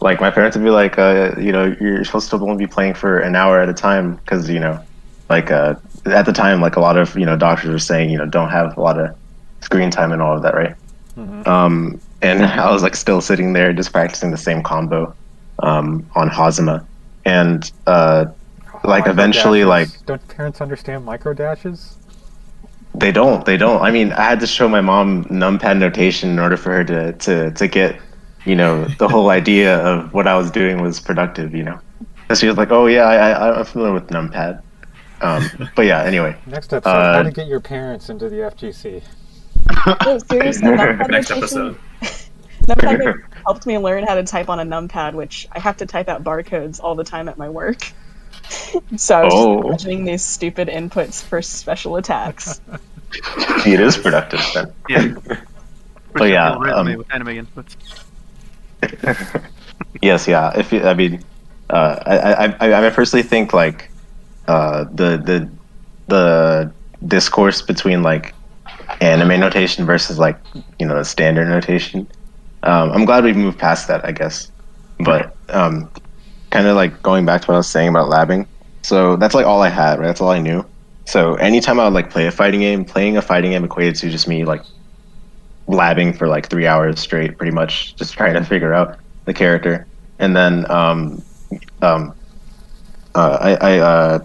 like my parents would be like, you know, you're supposed to only be playing for an hour at a time because, you know, like at the time, like a lot of, you know, doctors were saying, you know, don't have a lot of screen time and all of that, right? Mm-hmm. And I was like still sitting there just practicing the same combo on Hazama. And like eventually dashes. like... Don't parents understand micro dashes? They don't. I mean, I had to show my mom numpad notation in order for her to get, you know, the whole idea of what I was doing was productive, you know. So she was like, oh yeah, I'm familiar with numpad. But yeah, anyway. Next episode, how to get your parents into the FGC. Oh, seriously, numpad Next notation- episode. Numpad helped me learn how to type on a numpad, which I have to type out barcodes all the time at my work. So I was just imagining these stupid inputs for special attacks. It is productive then. Yeah. But yeah, with anime inputs. Yes, yeah. I mean, I personally think like the discourse between like anime notation versus like, you know, the standard notation. I'm glad we've moved past that, I guess. But kind of like going back to what I was saying about labbing. So that's like all I had, right? That's all I knew. So anytime I would like play a fighting game, playing a fighting game equated to just me like labbing for like 3 hours straight, pretty much just trying to figure out the character. And then whenever I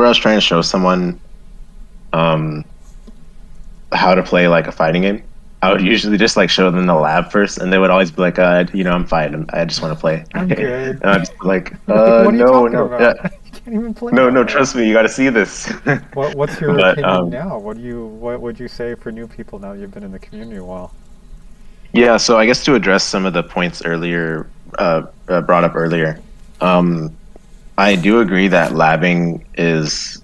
was trying to show someone how to play like a fighting game, I would usually just like show them the lab first, and they would always be like, you know, I'm fine. I just want to play. I'm good. And I'd just be like, What are you talking no, about? yeah. You can't even play. No, trust me, you got to see this. What's your But, opinion now? What would you say for new people now that you've been in the community a while? Yeah, so I guess to address some of the points earlier brought up earlier, I do agree that labbing is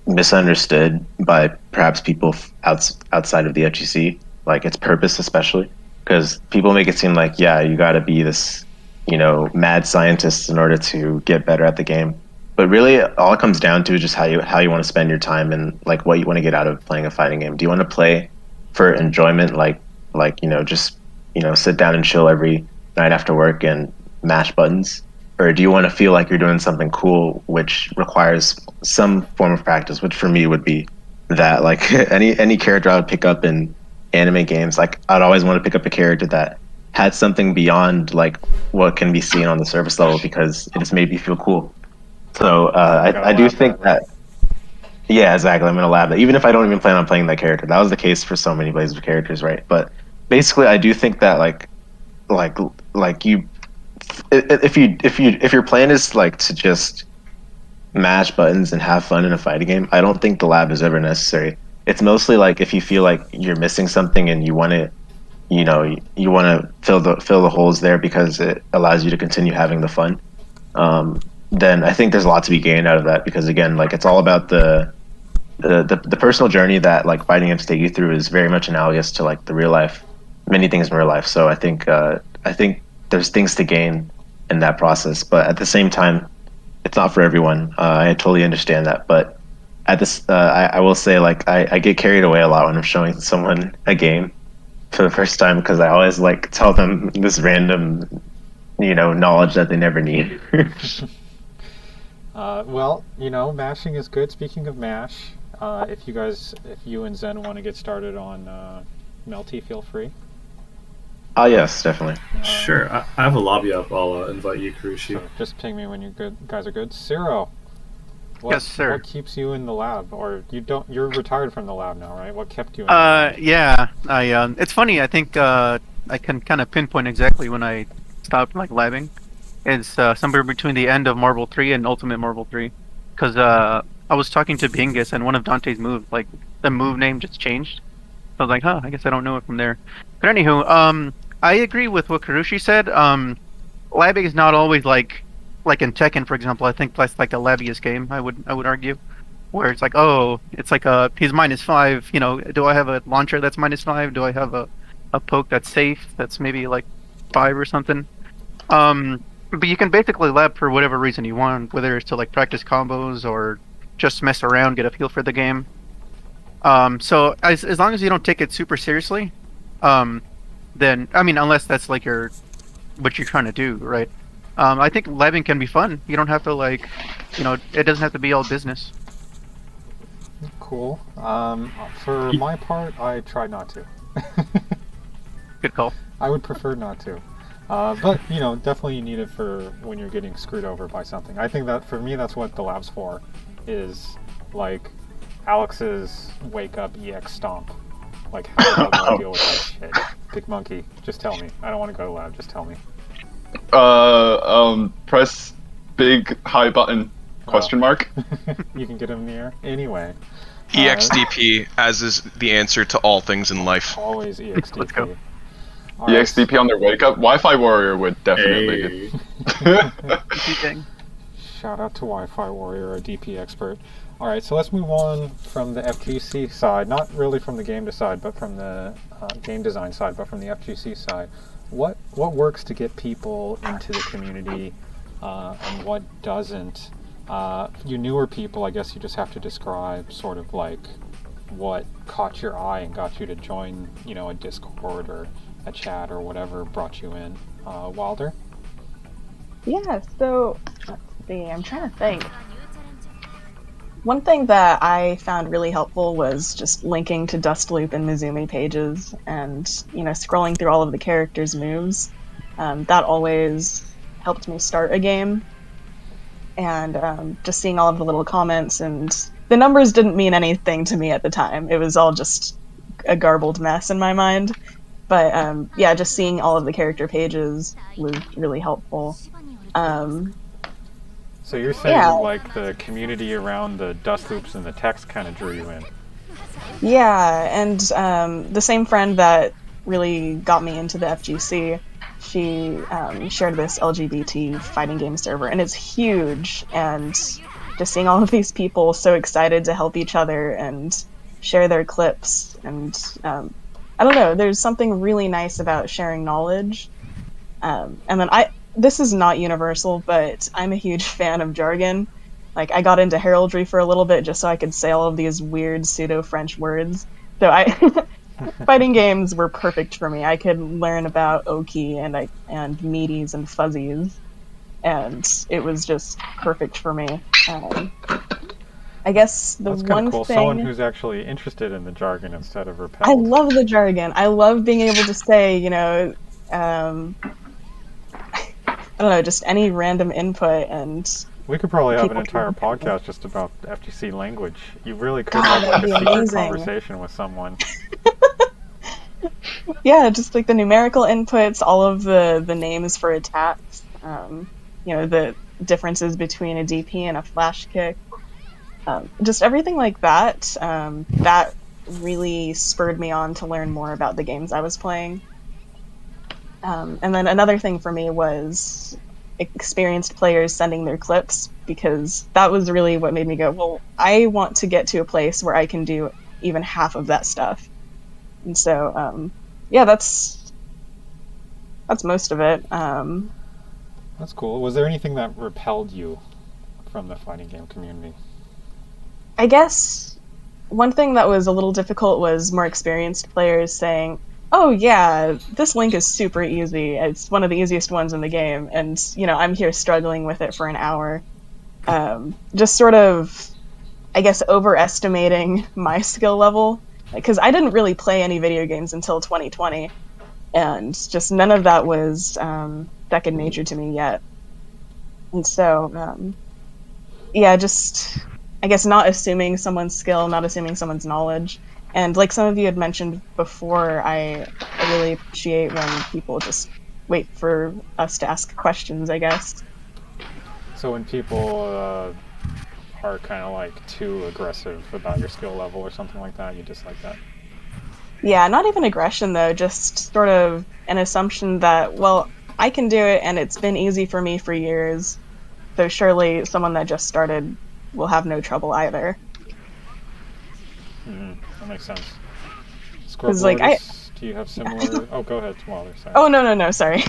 misunderstood by perhaps people outside of the FGC, like its purpose especially, because people make it seem like, yeah, you got to be this, you know, mad scientist in order to get better at the game. But really, all it comes down to is just how you want to spend your time and like what you want to get out of playing a fighting game. Do you want to play for enjoyment, like you know, just, you know, sit down and chill every night after work and mash buttons? Or do you want to feel like you're doing something cool, which requires some form of practice, which for me would be that, like, any character I would pick up in anime games, like, I'd always want to pick up a character that had something beyond, like, what can be seen on the surface level because it just made me feel cool. So I do think that, yeah, exactly, I'm going to lab that. Even if I don't even plan on playing that character. That was the case for so many Blazers characters, right? But basically, I do think that, like you... If your plan is like to just mash buttons and have fun in a fighting game, I don't think the lab is ever necessary. It's mostly like if you feel like you're missing something and you want to, you know, you want to fill the holes there because it allows you to continue having the fun. Then I think there's a lot to be gained out of that because again, like it's all about the personal journey that like fighting games take you through is very much analogous to like the real life, many things in real life. So I think there's things to gain in that process, but at the same time, it's not for everyone. I totally understand that, but at this, I will say, like, I get carried away a lot when I'm showing someone a game for the first time because I always like tell them this random, knowledge that they never need. Well, mashing is good. Speaking of mash, if you and Zen want to get started on Melty, feel free. Oh yes, definitely. Sure, I have a lobby up. I'll invite you, Karushi. So just ping me when you guys are good. Ciro, Yes, sir. What keeps you in the lab, or you're retired from the lab now, right? What kept you in? Yeah, it's funny. I think I can kind of pinpoint exactly when I stopped like labbing. It's somewhere between the end of Marble 3 and Ultimate Marble 3, because I was talking to Bingus and one of Dante's moves, like the move name just changed. I was like, I guess I don't know it from there. But anywho, I agree with what Karushi said. Labbing is not always like in Tekken, for example. I think that's like the labbiest game. I would argue, where it's like, he's -5. Do I have a launcher that's -5? Do I have a poke that's safe? That's maybe like 5 or something. But you can basically lab for whatever reason you want, whether it's to like practice combos or just mess around, get a feel for the game. So as long as you don't take it super seriously, then unless that's like what you're trying to do, right? I think labbing can be fun. You don't have to it doesn't have to be all business. Cool. For my part, I try not to. Good call. I would prefer not to. But, definitely you need it for when you're getting screwed over by something. I think that, for me, that's what the lab's for, is, like, Alex's wake up EX stomp. Like, how do I deal with that shit? Big Monkey, just tell me. I don't want to go to lab, just tell me. Press big high button, question mark. You can get him in the air. Anyway. EXDP, as is the answer to all things in life. Always EXDP. Let's go. All EXDP on their wake up. Wi-Fi Warrior would definitely. Hey. Shout out to Wi-Fi Warrior, a DP expert. All right, so let's move on from the FGC side, not really from the game design, but from the game design side, but from the FGC side. What works to get people into the community, and what doesn't? You newer people, I guess you just have to describe sort of like what caught your eye and got you to join, a Discord or a chat or whatever brought you in. Wilder? Yeah, so let's see, I'm trying to think. One thing that I found really helpful was just linking to Dustloop and Mizumi pages and, scrolling through all of the characters' moves. That always helped me start a game. And just seeing all of the little comments, and the numbers didn't mean anything to me at the time. It was all just a garbled mess in my mind. But just seeing all of the character pages was really helpful. So you're saying like the community around the dust loops and the text kind of drew you in? Yeah, and the same friend that really got me into the FGC, she shared this LGBT fighting game server, and it's huge, and just seeing all of these people so excited to help each other and share their clips, and I don't know, there's something really nice about sharing knowledge. And then this is not universal, but I'm a huge fan of jargon. Like, I got into heraldry for a little bit just so I could say all of these weird pseudo-French words. So fighting games were perfect for me. I could learn about Oki and meaties and fuzzies, and it was just perfect for me. I guess That's one cool. thing... Someone who's actually interested in the jargon instead of repelled. I love the jargon. I love being able to say, I don't know, just any random input, and we could probably have an entire podcast just about FGC language. You really could have like a secret conversation with someone. Yeah, just like the numerical inputs, all of the names for attacks, the differences between a DP and a flash kick, just everything like that. That really spurred me on to learn more about the games I was playing. And then another thing for me was experienced players sending their clips, because that was really what made me go, well, I want to get to a place where I can do even half of that stuff. And so, that's most of it. That's cool. Was there anything that repelled you from the fighting game community? I guess one thing that was a little difficult was more experienced players saying, "Oh yeah, this link is super easy. It's one of the easiest ones in the game," and I'm here struggling with it for an hour. Just sort of, I guess, overestimating my skill level, because I didn't really play any video games until 2020, and just none of that was second nature to me yet. And so, yeah, just, I guess, not assuming someone's skill, not assuming someone's knowledge. And like some of you had mentioned before, I really appreciate when people just wait for us to ask questions, I guess. So when people are kind of like too aggressive about your skill level or something like that, you dislike that? Yeah, not even aggression though, just sort of an assumption that, well, I can do it and it's been easy for me for years, so surely someone that just started will have no trouble either. That makes sense. Because like do you have similar? Oh, go ahead, Waller. Sorry. Oh no, sorry.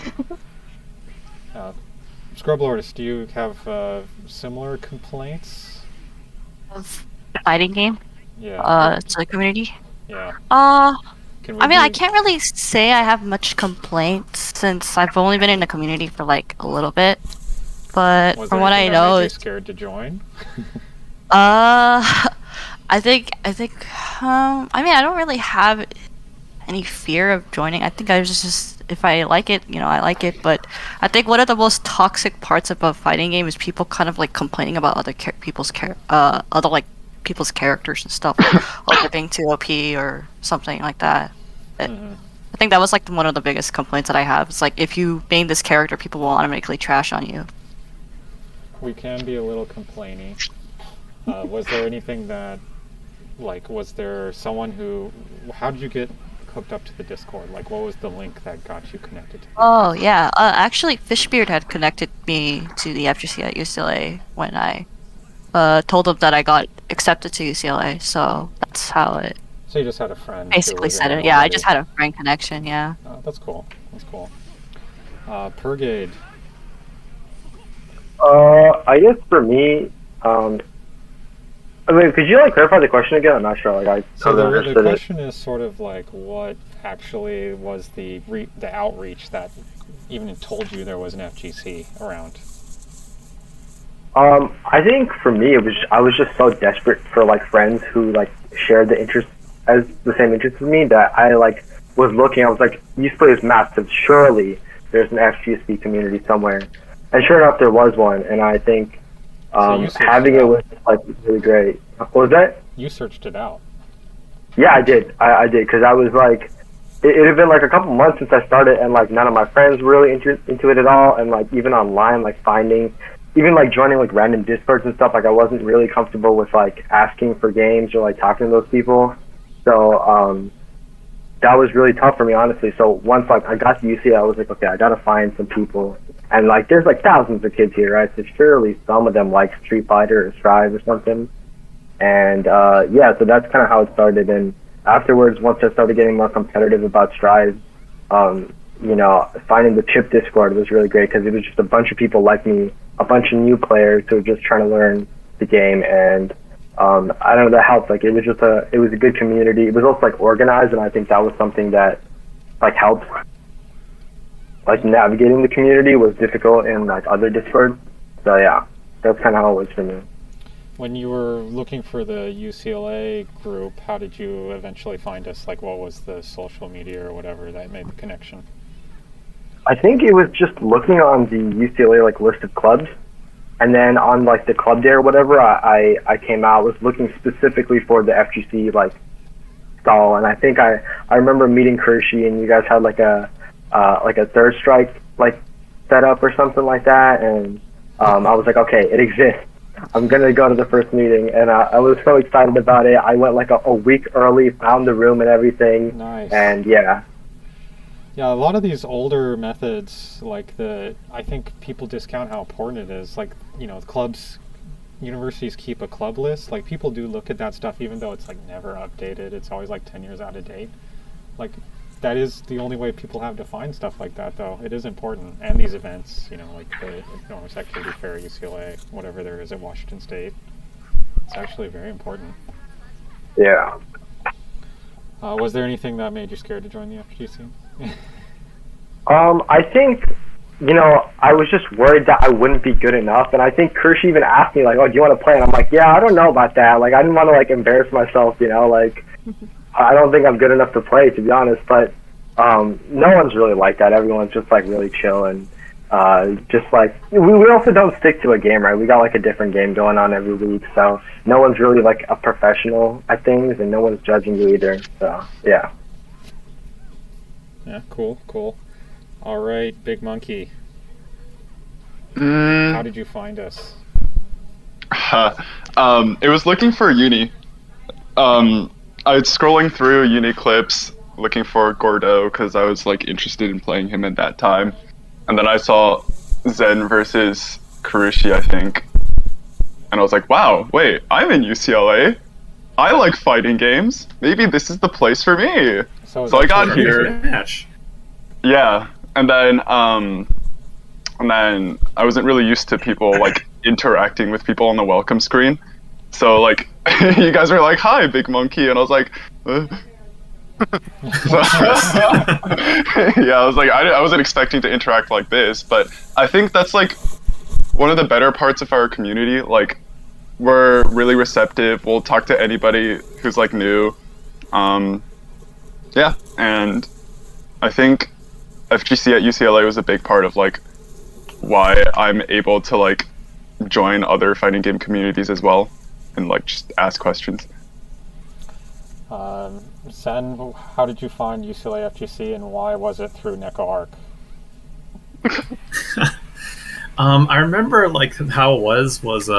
Scrub Lordis, do you have similar complaints? Of the fighting game? Yeah. To the community? Yeah. I can't really say I have much complaints since I've only been in the community for like a little bit. But from what I know, was you scared to join? I think. I don't really have any fear of joining. I think I just if I like it, I like it. But I think one of the most toxic parts of a fighting game is people kind of like complaining about other people's characters and stuff, or they're being too OP or something like that. I think that was like one of the biggest complaints that I have. It's like if you main this character, people will automatically trash on you. We can be a little complainy. Was there anything that, like, was there someone how did you get hooked up to the Discord? Like, what was the link that got you connected to Oh, yeah. Actually, Fishbeard had connected me to the FGC at UCLA when I told them that I got accepted to UCLA, so that's how it So you just had a friend? basically said it. Yeah, I just had a friend connection, yeah. Oh, that's cool. That's cool. Purgade. I guess for me, could you clarify the question again? I'm not sure. So the question is sort of like, what actually was the outreach that even told you there was an FGC around? I think for me, I was just so desperate for friends who shared the same interest as me that I was looking. I was like, UCLA is massive. Surely there's an FGC community somewhere. And sure enough, there was one. And I think having it was really great. What was that? You searched it out. Yeah, I did. I did, because I was it had been a couple months since I started, and none of my friends were really into it at all. And even online, finding, even joining random Discords and stuff, I wasn't really comfortable with asking for games or talking to those people. So that was really tough for me, honestly. So once I got to UCLA, I was like, okay, I gotta find some people. And there's thousands of kids here, right? So surely some of them like Street Fighter or Strive or something. And yeah, so that's kind of how it started. And afterwards, once I started getting more competitive about Strive, finding the Chip Discord was really great, because it was just a bunch of people like me, a bunch of new players who were just trying to learn the game. And I don't know, that helped. It was a good community. It was also organized, and I think that was something that helped. Navigating the community was difficult in other Discords. So yeah, that's kind of how it was for me. When you were looking for the UCLA group, how did you eventually find us? What was the social media or whatever that made the connection? I think it was just looking on the UCLA list of clubs, and then on the club day or whatever, I came out, was looking specifically for the FGC stall, and I think I remember meeting Kershey, and you guys had a Third Strike set up or something like that, and I was like, okay, it exists. I'm gonna go to the first meeting, and I was so excited about it. I went a week early, found the room and everything. Nice. And yeah. Yeah, a lot of these older methods, I think people discount how important it is. Clubs, universities keep a club list. People do look at that stuff, even though it's never updated. It's always 10 years out of date. That is the only way people have to find stuff like that, though. It is important. And these events, the Enormous Activity Fair, UCLA, whatever there is at Washington State. It's actually very important. Yeah. Was there anything that made you scared to join the FGC? I think, I was just worried that I wouldn't be good enough, and I think Kirsch even asked me, like, oh, do you want to play? And I'm like, yeah, I don't know about that. Like, I didn't want to, like, embarrass myself, like, I don't think I'm good enough to play, to be honest, but no one's really like that. Everyone's just, like, really chill, and just, like, we also don't stick to a game, right? We got, like, a different game going on every week, so no one's really, like, a professional at things, and no one's judging you either, so, yeah. Yeah, cool. All right, Big Monkey. How did you find us? It was looking for uni. I was scrolling through uni clips looking for Gordo because I was like interested in playing him at that time, and then I saw Zen versus Karushi, I think, and I was like, wow, wait, I'm in UCLA. I like fighting games. Maybe this is the place for me. So I got here. Match. Yeah, and then I wasn't really used to people like interacting with people on the welcome screen. So like, you guys were like, "Hi, Big Monkey," and I was like, yeah, I was like, I wasn't expecting to interact like this, but I think that's like one of the better parts of our community. Like, we're really receptive. We'll talk to anybody who's like new. Yeah, and I think FGC at UCLA was a big part of like why I'm able to like join other fighting game communities as well and like just ask questions. Sen, how did you find UCLA FGC and why was it through Neko Arc? I remember like how it was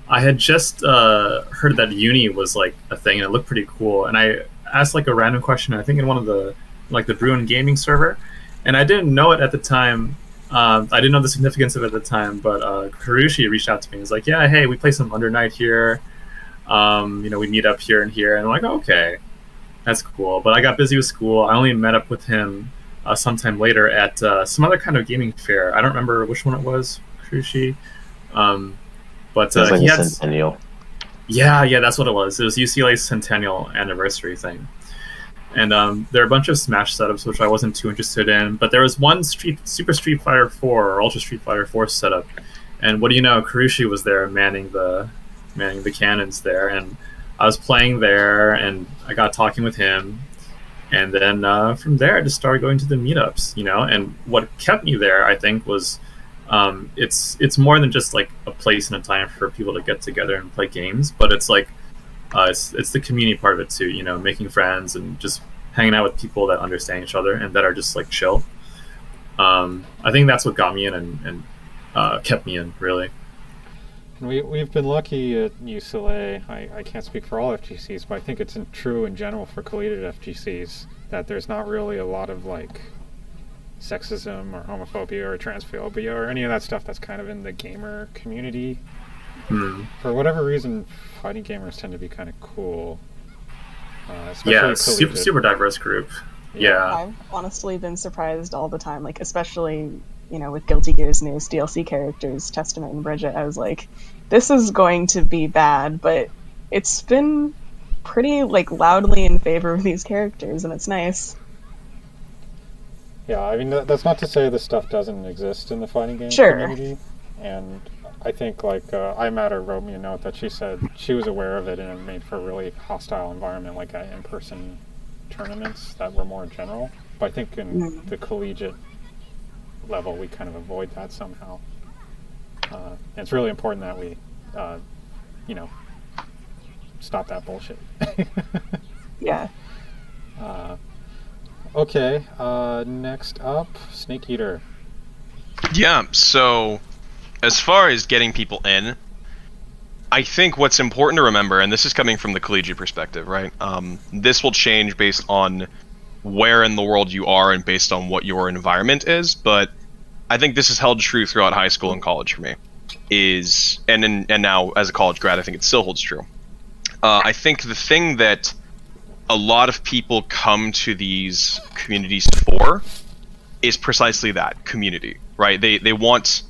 I had just heard that uni was like a thing and it looked pretty cool, and I asked like a random question, I think in one of the like the Bruin gaming server, and I didn't know it at the time. I didn't know the significance of it at the time, but Karushi reached out to me and was like, yeah, hey, we play some Under Night here. We meet up here and here, and I'm like, okay, that's cool. But I got busy with school. I only met up with him sometime later at some other kind of gaming fair. I don't remember which one it was, Karushi. But it was like he a had centennial. Yeah, that's what it was. It was UCLA's centennial anniversary thing. And there are a bunch of Smash setups, which I wasn't too interested in. But there was one Super Street Fighter 4 or Ultra Street Fighter 4 setup. And what do you know? Karushi was there manning the cannons there. And I was playing there, and I got talking with him. And then from there, I just started going to the meetups, And what kept me there, I think, was it's more than just like a place and a time for people to get together and play games, but it's like it's the community part of it too, making friends and just hanging out with people that understand each other and that are just like chill. I think that's what got me in and kept me in, really. We've been lucky at UCLA. I can't speak for all FGCs, but I think it's true in general for collegiate FGCs that there's not really a lot of like sexism or homophobia or transphobia or any of that stuff that's kind of in the gamer community. For whatever reason, fighting gamers tend to be kind of cool. Yeah, super diverse group. Yeah. I've honestly been surprised all the time, like especially, with Guilty Gear's newest DLC characters, Testament and Bridget. I was like, this is going to be bad, but it's been pretty like loudly in favor of these characters, and it's nice. Yeah, I mean, that's not to say this stuff doesn't exist in the fighting game community. And I think, like, iMatter wrote me a note that she said she was aware of it and it made for a really hostile environment, like at in-person tournaments that were more general. But I think in the collegiate level, we kind of avoid that somehow. And it's really important that we, stop that bullshit. Yeah. Okay, next up, Snake Eater. Yeah, so as far as getting people in, I think what's important to remember, and this is coming from the collegiate perspective, right? This will change based on where in the world you are and based on what your environment is, but I think this has held true throughout high school and college for me. And now as a college grad, I think it still holds true. I think the thing that a lot of people come to these communities for is precisely that, community, right? They want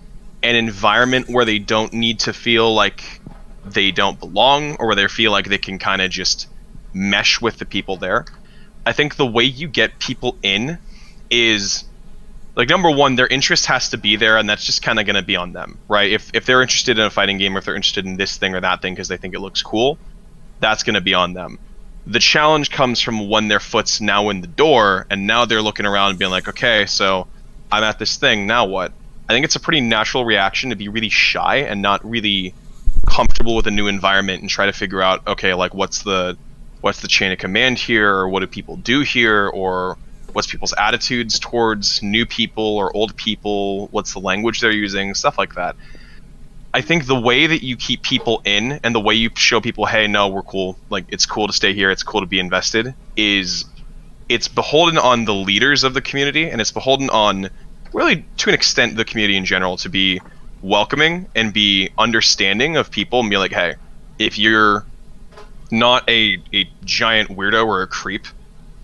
an environment where they don't need to feel like they don't belong or where they feel like they can kind of just mesh with the people there. I think the way you get people in is, like, number one, their interest has to be there, and that's just kind of going to be on them, right? If they're interested in a fighting game, or if they're interested in this thing or that thing because they think it looks cool, that's going to be on them. The challenge comes from when their foot's now in the door, and now they're looking around and being like, okay, so I'm at this thing, now what? I think it's a pretty natural reaction to be really shy and not really comfortable with a new environment and try to figure out, okay, like, what's the chain of command here, or what do people do here, or what's people's attitudes towards new people or old people, what's the language they're using, stuff like that. I think the way that you keep people in and the way you show people, hey, no, we're cool, like, it's cool to stay here, it's cool to be invested, is it's beholden on the leaders of the community, and it's beholden on, really, to an extent, the community in general, to be welcoming and be understanding of people and be like, hey, if you're not a giant weirdo or a creep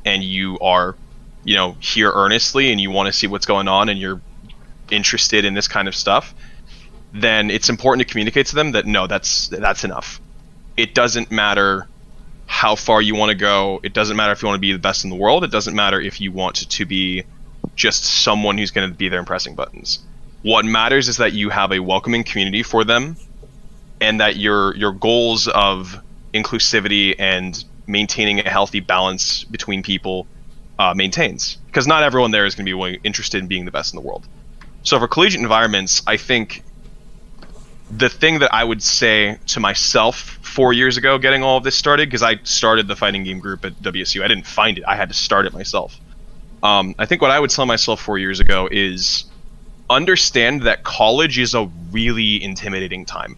and you are, you know, here earnestly and you want to see what's going on and you're interested in this kind of stuff, then it's important to communicate to them that no, that's enough. It doesn't matter how far you want to go. It doesn't matter if you want to be the best in the world. It doesn't matter if you want to be just someone who's going to be there and pressing buttons. What matters is that you have a welcoming community for them, and that your goals of inclusivity and maintaining a healthy balance between people maintains. Because not everyone there is going to be interested in being the best in the world. So for Collegiate Environments, I think the thing that I would say to myself 4 years ago, getting all of this started, because I started the fighting game group at WSU. I didn't find it. I had to start it myself. I think what I would tell myself 4 years ago is understand that college is a really intimidating time,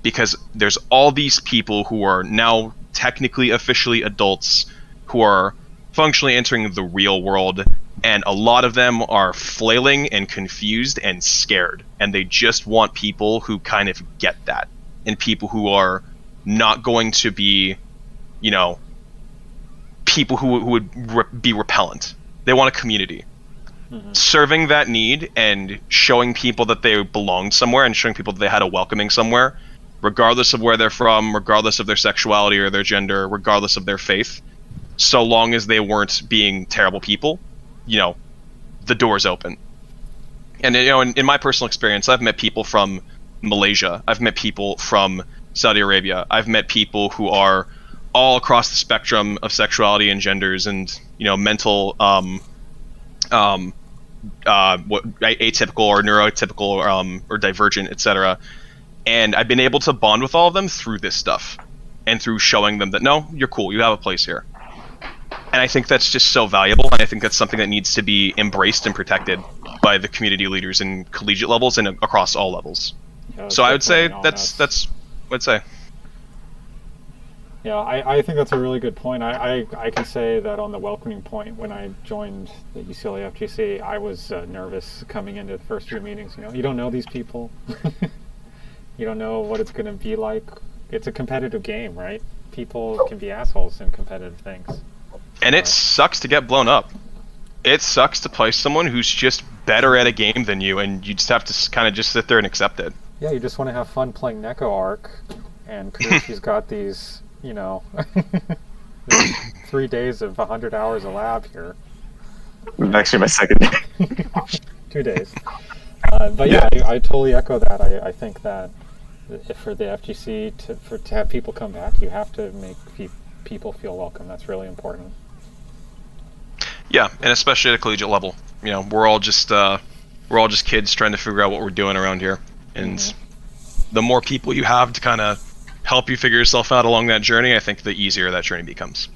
because there's all these people who are now technically officially adults who are functionally entering the real world, and a lot of them are flailing and confused and scared, and they just want people who kind of get that, and people who are not going to be, you know, people who would be repellent. They want a community. Mm-hmm. Serving that need and showing people that they belonged somewhere and showing people that they had a welcoming somewhere, regardless of where they're from, regardless of their sexuality or their gender, regardless of their faith, so long as they weren't being terrible people, you know, the door's open. And, you know, in my personal experience, I've met people from Malaysia. I've met people from Saudi Arabia. I've met people who are all across the spectrum of sexuality and genders and, you know, mental, atypical or neurotypical or divergent, etc. And I've been able to bond with all of them through this stuff and through showing them that, no, you're cool, you have a place here. And I think that's just so valuable, and I think that's something that needs to be embraced and protected by the community leaders in collegiate levels and across all levels. Yeah, so I would say that's what I'd say. Yeah, I think that's a really good point. I can say that on the welcoming point, when I joined the UCLA FGC, I was nervous coming into the first few meetings. You know, you don't know these people. You don't know what it's going to be like. It's a competitive game, right? People can be assholes in competitive things. And it sucks to get blown up. It sucks to play someone who's just better at a game than you, and you just have to kind of just sit there and accept it. Yeah, you just want to have fun playing Neko Arc, and Kuroshi's got these, you know, 3 days of 100 hours of lab here. Actually, my second day. 2 days. But yeah, I totally echo that. I think that for the FGC, to have people come back, you have to make people feel welcome. That's really important. Yeah, and especially at a collegiate level. You know, we're all just kids trying to figure out what we're doing around here. And the more people you have to kind of help you figure yourself out along that journey, I think the easier that journey becomes.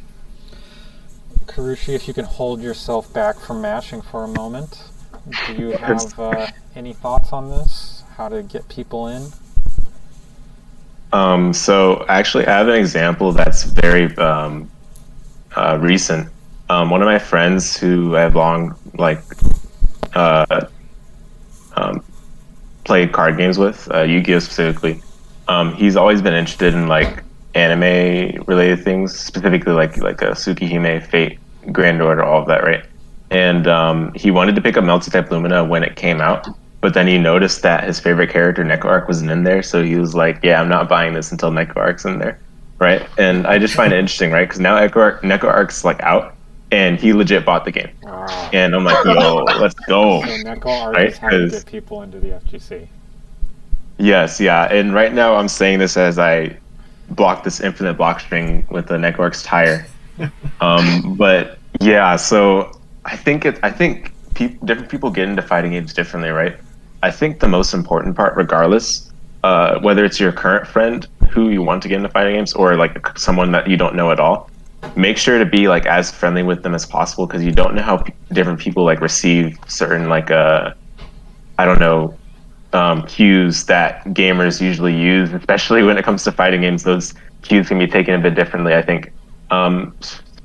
Kurushi, if you can hold yourself back from mashing for a moment, do you have any thoughts on this? How to get people in? So actually, I have an example that's very recent. One of my friends who I've long played card games with, Yu-Gi-Oh specifically. He's always been interested in like anime related things, specifically like a Tsukihime, Fate, Grand Order, all of that, right? And he wanted to pick up Multi-Type Lumina when it came out, but then he noticed that his favorite character, Neko Arc, wasn't in there, so he was like, "Yeah, I'm not buying this until Neko Arc's in there." Right? And I just find it interesting, right? Because now Neko Arc's like out, and he legit bought the game, and I'm like, "Yo, let's go!" So Neko Arc right? is how to get people into the FGC. Yes, yeah, and right now I'm saying this as I block this infinite block string with the Neko Arc's tire. But yeah, so I think different people get into fighting games differently, right? I think the most important part, regardless, whether it's your current friend who you want to get into fighting games or like someone that you don't know at all, make sure to be like as friendly with them as possible, because you don't know how different people like receive certain like I don't know, cues that gamers usually use, especially when it comes to fighting games. Those cues can be taken a bit differently, I think.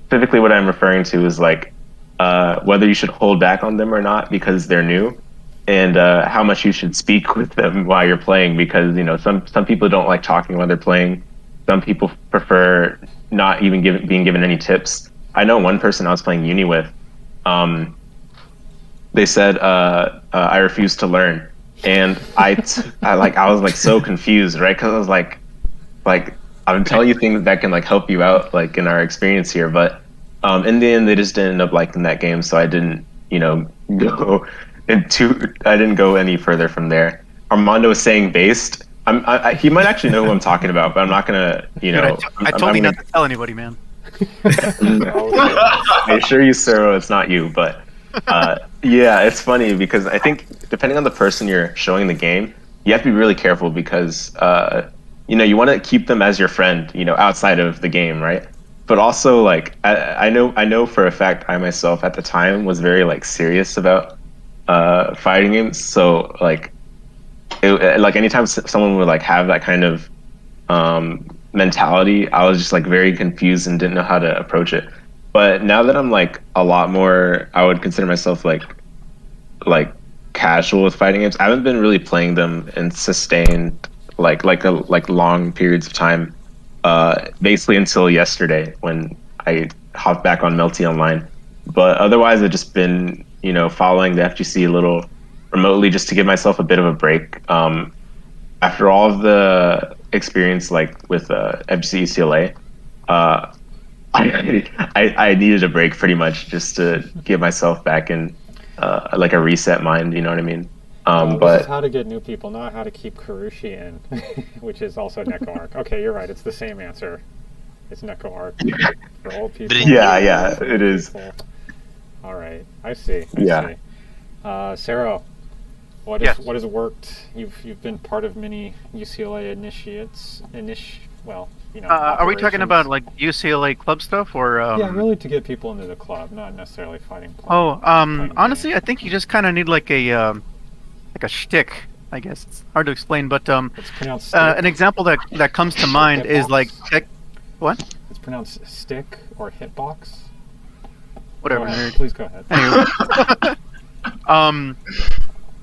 Specifically what I'm referring to is like whether you should hold back on them or not because they're new, and how much you should speak with them while you're playing, because some people don't like talking while they're playing. Some people prefer not even being given any tips. I know one person I was playing Uni with, they said I refuse to learn, and I was like so confused, right? Because I was like I'm telling you things that can like help you out like in our experience here, but in the end they just didn't end up liking that game, so I didn't go I didn't go any further from there. Armando was saying based. He might actually know who I'm talking about, but I'm not gonna I told you not to tell anybody, man. I assure you, Sero, it's not you, but yeah, it's funny because I think depending on the person you're showing the game, you have to be really careful because you want to keep them as your friend, outside of the game, right? But also, like, I know for a fact I myself at the time was very like serious about fighting games. So like, like anytime someone would like have that kind of mentality, I was just like very confused and didn't know how to approach it. But now that I'm like a lot more, I would consider myself like casual with fighting games. I haven't been really playing them in sustained like long periods of time. Basically until yesterday when I hopped back on Melty Online. But otherwise, I've just been following the FGC a little remotely just to give myself a bit of a break. After all of the experience like with FGC UCLA, I needed a break pretty much just to get myself back in like a reset mind. You know what I mean? This But is how to get new people, not how to keep Karushi in, which is also Neko Arc. Okay, you're right. It's the same answer. It's Neko Arc for old people. yeah, it is. All right, I see. Yeah. Sero, what has worked? You've been part of many UCLA initiates. Are we talking about like UCLA club stuff or? Yeah, really to get people into the club, not necessarily fighting. Honestly, I think you just kind of need like a shtick. I guess it's hard to explain, but It's pronounced an example that comes to mind is like what? It's pronounced stick or hitbox. Whatever. Go ahead. Please go ahead. Anyway.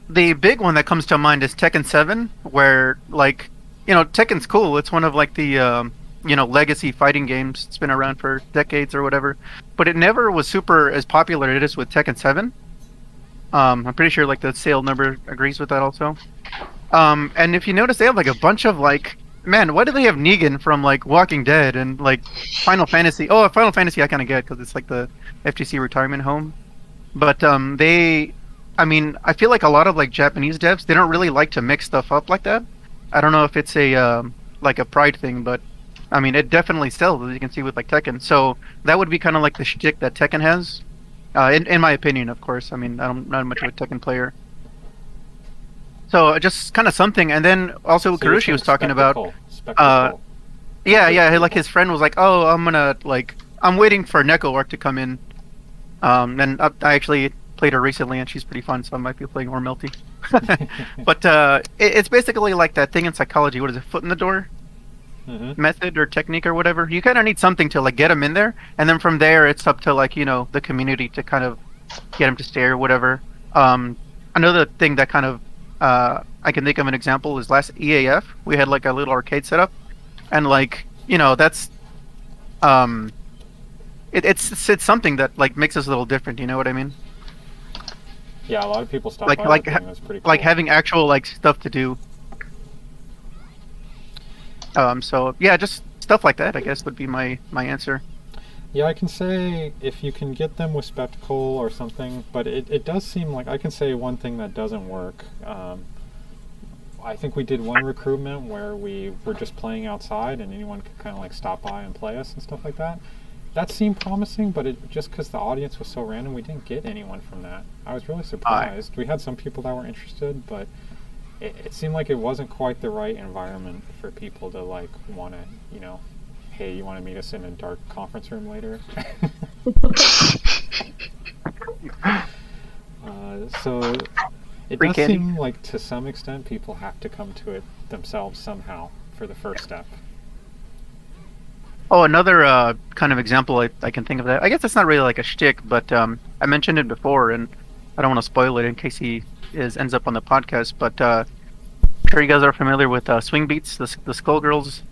The big one that comes to mind is Tekken 7, where like Tekken's cool. It's one of like the legacy fighting games. It's been around for decades or whatever, but it never was super as popular as it is with Tekken 7. I'm pretty sure like the sale number agrees with that also. And if you notice, they have like a bunch of like, man, why do they have Negan from like Walking Dead and like Final Fantasy? Oh, Final Fantasy I kind of get because it's like the FGC retirement home. But I feel like a lot of like Japanese devs, they don't really like to mix stuff up like that. I don't know if it's a like a pride thing, but I mean it definitely sells, as you can see with like Tekken. So that would be kind of like the shtick that Tekken has. In my opinion, of course. I mean, I'm not much of a Tekken player. So just kind of something. And then also Karushi was talking about... Yeah, like his friend was like, oh, I'm waiting for Neko Arc to come in. And I actually played her recently, and she's pretty fun, so I might be playing more Melty. But it's basically like that thing in psychology. What is it? Foot in the door? Method or technique or whatever. You kind of need something to like get them in there, and then from there it's up to like the community to kind of get them to stay or whatever. Another thing that kind of I can think of an example is last EAF we had like a little arcade setup, and like that's it's something that like makes us a little different. You know what I mean? Yeah, a lot of people stop Like by. like That's pretty cool. like having actual like stuff to do. So yeah, just stuff like that, I guess, would be my answer. Yeah, I can say if you can get them with spectacle or something, but it does seem like I can say one thing that doesn't work. I think we did one recruitment where we were just playing outside and anyone could kind of like stop by and play us and stuff like that. That seemed promising, but just because the audience was so random, we didn't get anyone from that. I was really surprised. We had some people that were interested, but it seemed like it wasn't quite the right environment for people to like want to, hey, you want to meet us in a dark conference room later? So it does seem like to some extent people have to come to it themselves somehow for the first step. Oh, another kind of example I can think of that. I guess it's not really like a shtick, but I mentioned it before, and I don't want to spoil it in case he ends up on the podcast. But I'm sure you guys are familiar with Swing Beats, the Skullgirls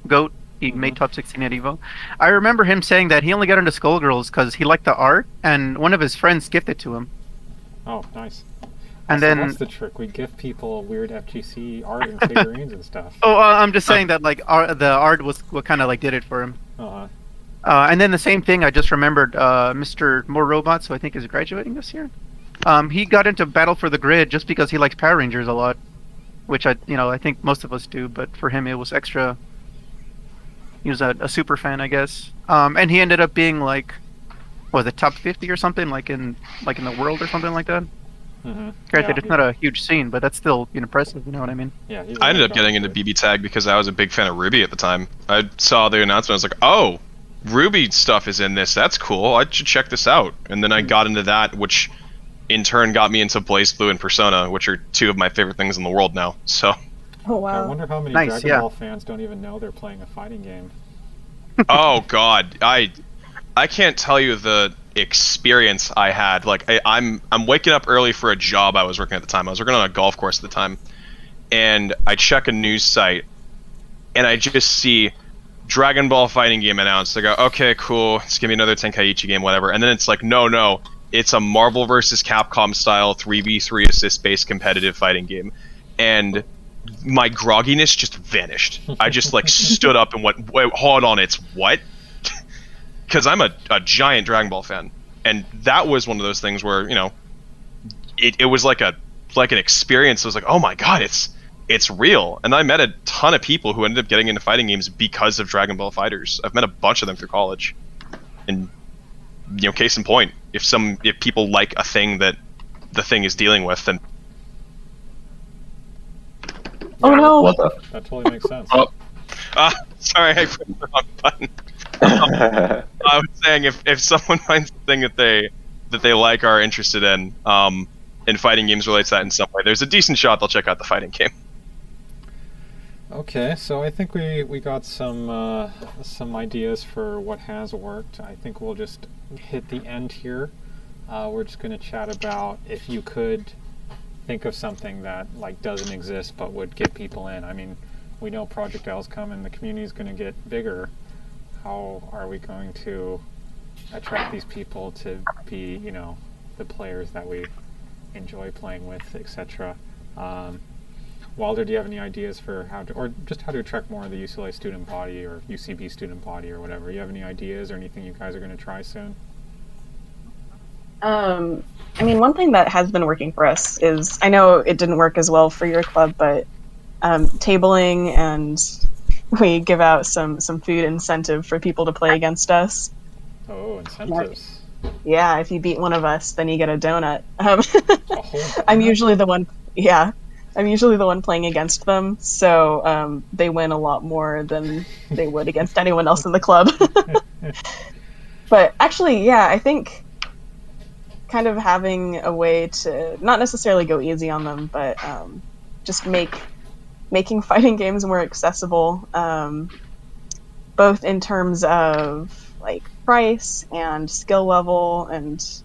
goat. He made top 16 at Evo. I remember him saying that he only got into Skullgirls because he liked the art, and one of his friends gifted to him. Oh, nice. And so then that's the trick. We give people weird FGC art and figurines and stuff. Oh, I'm just saying that like the art was what kind of like did it for him. And then the same thing I just remembered. Mr. More Robots, who I think is graduating this year. He got into Battle for the Grid just because he likes Power Rangers a lot, which I think most of us do. But for him, it was extra. He was a super fan, I guess. And he ended up being like, was it top 50 or something, like in the world or something like that. Granted, it's not a huge scene, but that's still impressive. You know what I mean? Yeah. I ended up getting into BB Tag because I was a big fan of Ruby at the time. I saw the announcement. I was like, oh, Ruby stuff is in this. That's cool. I should check this out. And then I got into that, which in turn got me into BlazBlue and Persona, which are two of my favorite things in the world now. So. Oh wow! I wonder how many Dragon Ball fans don't even know they're playing a fighting game. Oh God, I can't tell you the experience I had. Like I'm waking up early for a job I was working at the time. I was working on a golf course at the time, and I check a news site, and I just see Dragon Ball fighting game announced. I go, okay, cool. It's gonna be another Tenkaichi game, whatever. And then it's like, no, it's a Marvel vs. Capcom style 3v3 assist-based competitive fighting game, and my grogginess just vanished. I just like stood up and went, wait, hold on, it's what? Because I'm a giant Dragon Ball fan, and that was one of those things where it was like an experience. It was like, oh my God, it's real. And I met a ton of people who ended up getting into fighting games because of Dragon Ball Fighters. I've met a bunch of them through college, and case in point, if people like a thing that the thing is dealing with, then oh no! That totally makes sense. Sorry, I pressed the wrong button. I was saying if someone finds something that they like or are interested in, and fighting games relates that in some way, there's a decent shot they'll check out the fighting game. Okay, so I think we got some ideas for what has worked. I think we'll just hit the end here. We're just going to chat about if you could think of something that like doesn't exist but would get people in. I mean, we know Project L's coming, the community is going to get bigger. How are we going to attract these people to be, the players that we enjoy playing with, etc.? Wilder, do you have any ideas for how to attract more of the UCLA student body or UCB student body or whatever? You have any ideas or anything you guys are going to try soon? I mean, one thing that has been working for us is, I know it didn't work as well for your club, but tabling, and we give out some food incentive for people to play against us. Oh, incentives. Yeah, if you beat one of us, then you get a donut. I'm usually the one. Yeah, I'm usually the one playing against them, so they win a lot more than they would against anyone else in the club. But actually, yeah, I think kind of having a way to not necessarily go easy on them, but just making fighting games more accessible, both in terms of like price and skill level, and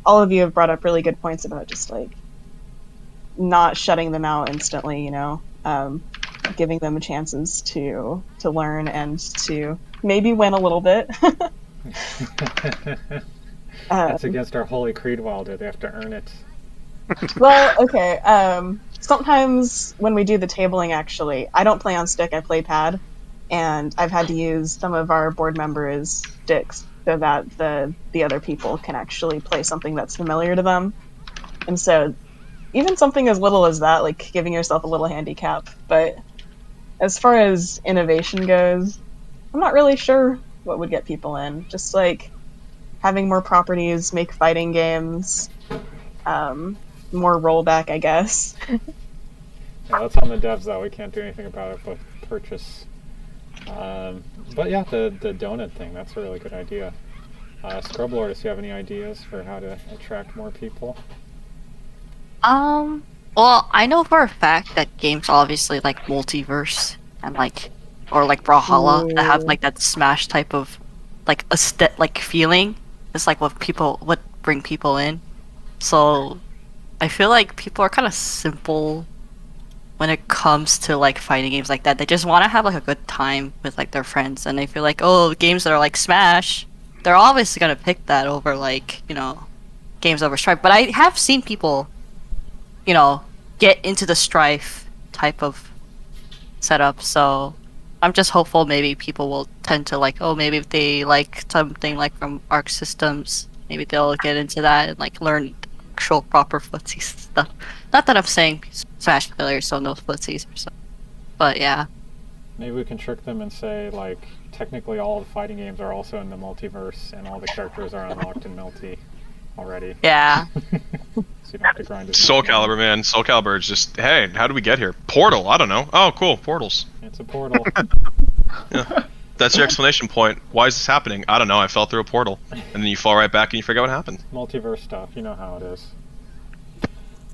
all of you have brought up really good points about just like not shutting them out instantly, giving them chances to learn and to maybe win a little bit. That's against our holy creed, Wilder. They have to earn it. Well, okay. Sometimes when we do the tabling, actually, I don't play on stick, I play pad. And I've had to use some of our board members' sticks so that the other people can actually play something that's familiar to them. And so even something as little as that, like giving yourself a little handicap. But as far as innovation goes, I'm not really sure what would get people in. Just like having more properties, make fighting games, more rollback, I guess. Yeah, that's on the devs, though. We can't do anything about it but purchase. But yeah, the donut thing, that's a really good idea. Scrublord, do you have any ideas for how to attract more people? Well, I know for a fact that games obviously like Multiverse and or Brawlhalla that have like that Smash type of like like feeling. It's like what bring people in. So I feel like people are kind of simple when it comes to like fighting games like that. They just want to have like a good time with like their friends, and they feel like, oh, games that are like Smash, they're obviously gonna pick that over like, games over Strife. But I have seen people, get into the Strife type of setup. So I'm just hopeful maybe people will tend to like, oh, maybe if they like something like from Arc Systems, maybe they'll get into that and like learn actual proper footsie stuff. Not that I'm saying Smash players don't know footsies or something, but yeah. Maybe we can trick them and say, like, technically all the fighting games are also in the multiverse, and all the characters are unlocked in Multi already. Yeah. So you don't have to grind as Soul much. Calibur, man. Soul Calibur is just, hey, how do we get here? Portal, I don't know. Oh, cool, portals. It's a portal. Yeah. That's your explanation point. Why is this happening? I don't know, I fell through a portal. And then you fall right back and you forget what happened. Multiverse stuff, you know how it is.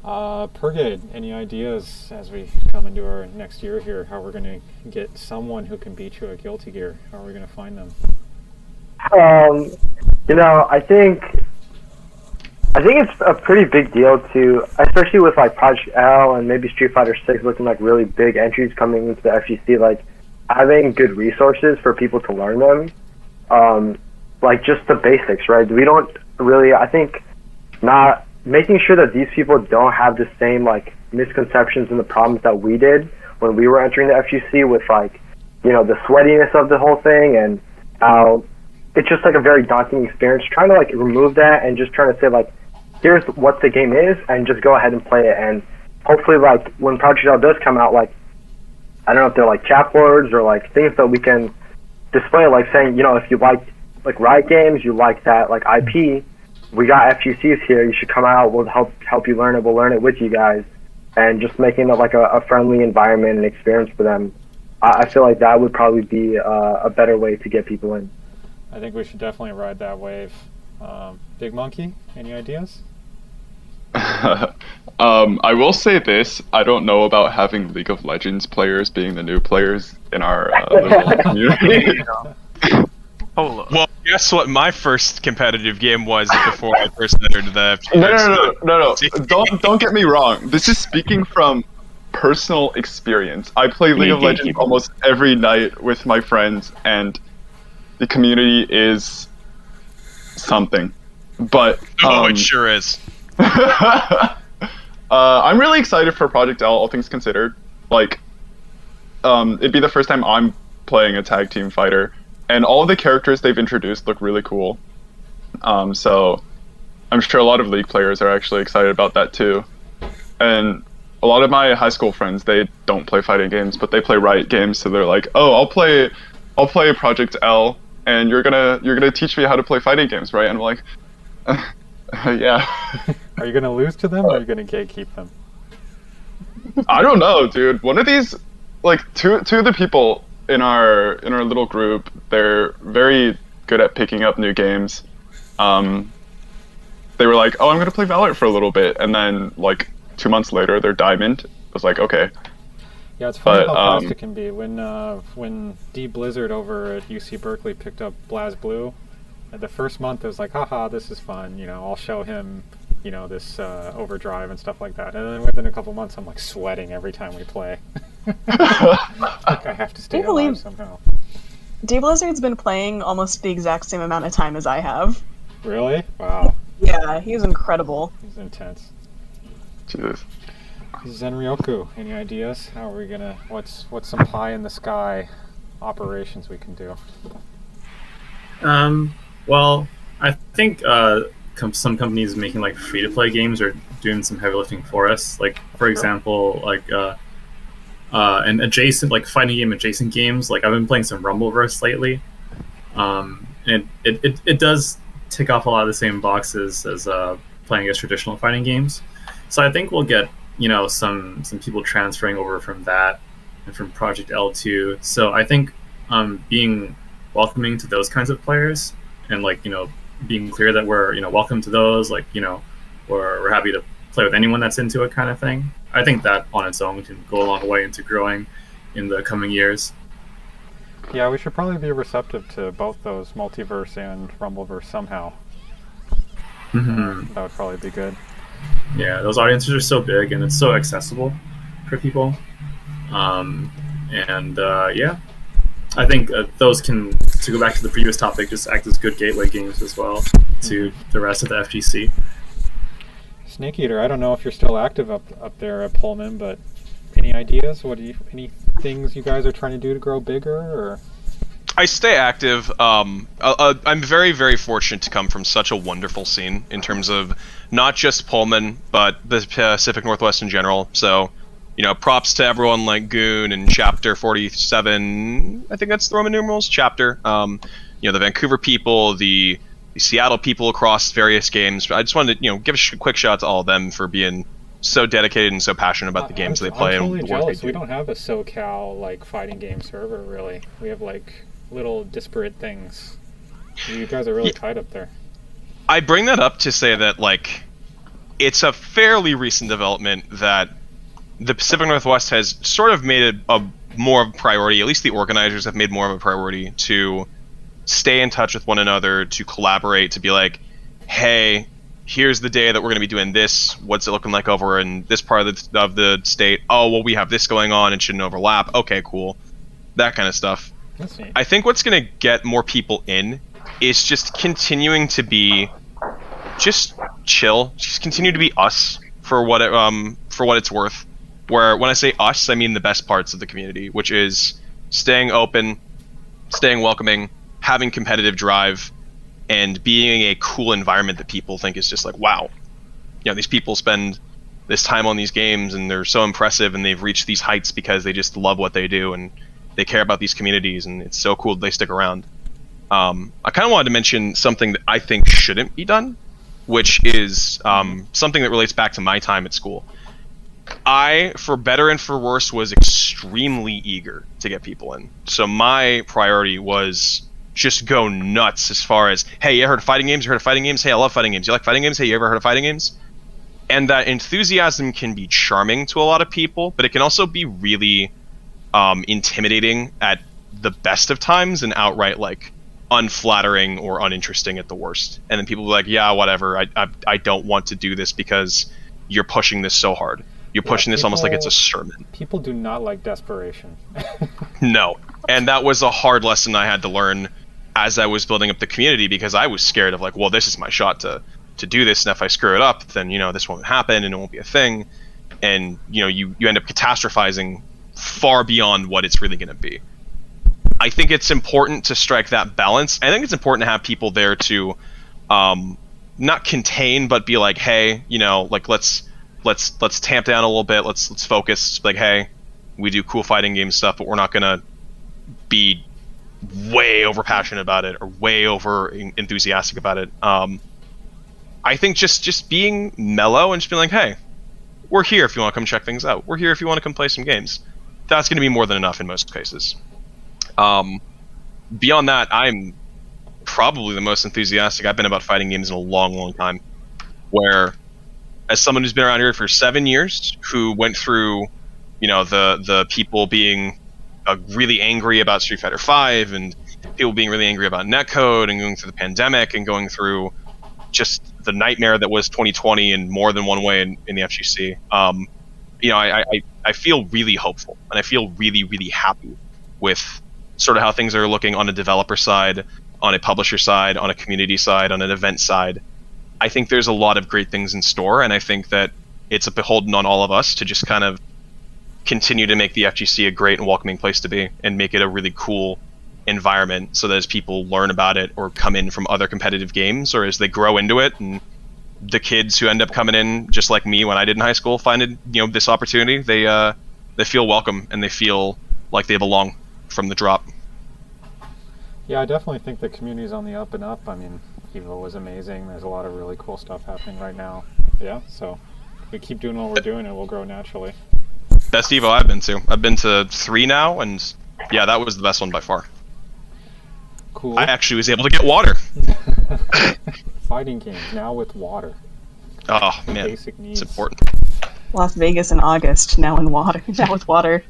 Purgade, any ideas as we come into our next year here, how we're going to get someone who can beat you at Guilty Gear? How are we going to find them? I think it's a pretty big deal to, especially with like Project L and maybe Street Fighter 6 looking like really big entries coming into the FGC, like having good resources for people to learn them, like just the basics, right? We don't really, I think, not making sure that these people don't have the same like misconceptions and the problems that we did when we were entering the FGC with like, the sweatiness of the whole thing and how it's just like a very daunting experience. Trying to like remove that and just trying to say like, here's what the game is and just go ahead and play it. And hopefully like when Project L does come out, like, I don't know if they're like chapboards or like things that we can display, like saying, if you like Riot Games, you like that like IP, we got FGCs here, you should come out, we'll help you learn it, we'll learn it with you guys, and just making it like a friendly environment and experience for them. I feel like that would probably be a better way to get people in. I think we should definitely ride that wave. Big Monkey, any ideas? I will say this, I don't know about having League of Legends players being the new players in our little community. Well, guess what my first competitive game was before I first entered the... No. Don't get me wrong. This is speaking from personal experience. I play League of Legends almost every night with my friends, and the community is something. But it sure is. I'm really excited for Project L, all things considered. Like, it'd be the first time I'm playing a tag team fighter. And all of the characters they've introduced look really cool. So I'm sure a lot of League players are actually excited about that too. And a lot of my high school friends, they don't play fighting games, but they play Riot games. So they're like, "Oh, I'll play Project L, and you're gonna teach me how to play fighting games, right?" And I'm like, "Yeah." Are you gonna lose to them, or are you gonna gatekeep them? I don't know, dude. One of these, like two of the people in our little group, they're very good at picking up new games. They were like, "Oh, I'm gonna play Valorant for a little bit," and then like 2 months later, they're Diamond. I was like, okay. Yeah, it's funny how fast it can be. When D Blizzard over at UC Berkeley picked up BlazBlue, the first month it was like, haha, this is fun. I'll show him, this overdrive and stuff like that. And then within a couple months, I'm like sweating every time we play. Like I have to stay alive somehow. D Blizzard's been playing almost the exact same amount of time as I have. Really? Wow. Yeah, he's incredible. He's intense. Jesus. Zenryoku, any ideas? How are we gonna? What's some pie in the sky operations we can do? Well, I think some companies making like free to play games are doing some heavy lifting for us. Like for example, like and adjacent like fighting game adjacent games. Like I've been playing some Rumbleverse lately, and it does tick off a lot of the same boxes as playing as traditional fighting games. So I think we'll get some people transferring over from that and from Project L2. So I think being welcoming to those kinds of players and being clear that we're welcome to those, we're happy to play with anyone that's into it kind of thing. I think that on its own can go a long way into growing in the coming years. Yeah, we should probably be receptive to both those, Multiverse and Rumbleverse, somehow. Mm-hmm. That would probably be good. Yeah, those audiences are so big and it's so accessible for people. Yeah, I think those can, to go back to the previous topic, just act as good gateway games as well to the rest of the FGC. Snake Eater, I don't know if you're still active up there at Pullman, but any ideas? Any things you guys are trying to do to grow bigger? Or? I stay active. I'm very, very fortunate to come from such a wonderful scene in terms of not just Pullman, but the Pacific Northwest in general. So, props to everyone like Goon and Chapter 47. I think that's the Roman numerals. Chapter. The Vancouver people, the Seattle people across various games. I just wanted to, give a quick shout out to all of them for being so dedicated and so passionate about the games they play. I'm totally and the work jealous. they do. We don't have a SoCal fighting game server really. We have little disparate things. You guys are really tight up there. I bring that up to say that it's a fairly recent development that the Pacific Northwest has sort of made it a more of a priority. At least the organizers have made more of a priority to stay in touch with one another, to collaborate, to be like, hey, here's the day that we're going to be doing this. What's it looking like over in this part of the state? Oh, well, we have this going on. It shouldn't overlap. Okay, cool. That kind of stuff. That's neat. I think what's going to get more people in is just continuing to be just chill. Just continue to be us for what it's worth. Where when I say us, I mean the best parts of the community, which is staying open, staying welcoming, having competitive drive, and being a cool environment that people think is just wow. These people spend this time on these games and they're so impressive and they've reached these heights because they just love what they do and they care about these communities and it's so cool that they stick around. I kind of wanted to mention something that I think shouldn't be done, which is something that relates back to my time at school. I, for better and for worse, was extremely eager to get people in. So my priority was just go nuts as far as, hey, you ever heard of fighting games? You heard of fighting games? Hey, I love fighting games. You like fighting games? Hey, you ever heard of fighting games? And that enthusiasm can be charming to a lot of people, but it can also be really intimidating at the best of times and outright unflattering or uninteresting at the worst. And then people will be like, yeah, whatever. I don't want to do this because you're pushing this so hard. You're pushing this almost like it's a sermon. People do not like desperation. No. And that was a hard lesson I had to learn as I was building up the community, because I was scared of well, this is my shot to do this, and if I screw it up, then this won't happen and it won't be a thing. And you end up catastrophizing far beyond what it's really going to be. I think it's important to strike that balance. I think it's important to have people there to not contain, but be like, hey, let's tamp down a little bit. Let's focus. Hey, we do cool fighting game stuff, but we're not gonna be way over passionate about it or way over enthusiastic about it. I think just being mellow and just being like, hey, we're here if you want to come check things out. We're here if you want to come play some games. That's going to be more than enough in most cases. Beyond that, I'm probably the most enthusiastic I've been about fighting games in a long, long time. Where, as someone who's been around here for 7 years, who went through, the people being really angry about Street Fighter V and people being really angry about netcode and going through the pandemic and going through just the nightmare that was 2020 in more than one way in the FGC. I feel really hopeful and I feel really, really happy with sort of how things are looking on the developer side, on a publisher side, on a community side, on an event side. I think there's a lot of great things in store, and I think that it's beholden on all of us to just kind of continue to make the FGC a great and welcoming place to be, and make it a really cool environment, so that as people learn about it or come in from other competitive games, or as they grow into it, and the kids who end up coming in, just like me when I did in high school, find this opportunity, they feel welcome and they feel like they belong from the drop. Yeah, I definitely think the community's on the up and up. I mean, Evo was amazing. There's a lot of really cool stuff happening right now. Yeah, so if we keep doing what we're doing, it will grow naturally. Best Evo I've been to. I've been to 3 now, and yeah, that was the best one by far. Cool. I actually was able to get water. Fighting games now with water. Oh man, Basic needs. it's important. Las Vegas in August, now with water.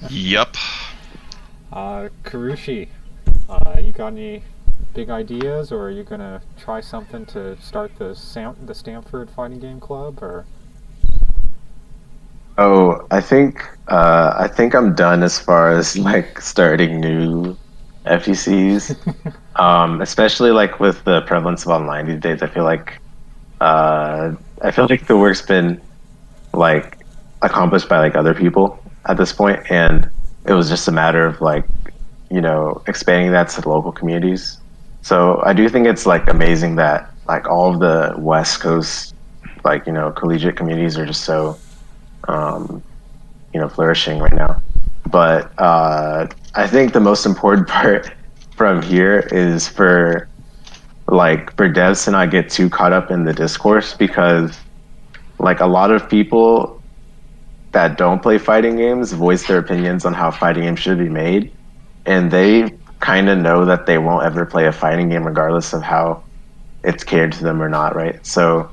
Yep. Karushi, you got any big ideas, or are you gonna try something to start the Stanford Fighting Game Club, or? Oh, I think I'm done as far as like starting new FGCs. Especially like with the prevalence of online these days, I feel like the work's been like accomplished by like other people at this point, and it was just a matter of like, expanding that to the local communities. So I do think it's like amazing that like all of the West Coast like collegiate communities are just so flourishing right now. But I think the most important part from here is for devs to not get too caught up in the discourse, because like a lot of people that don't play fighting games voice their opinions on how fighting games should be made, and they kind of know that they won't ever play a fighting game regardless of how it's catered to them or not, right? So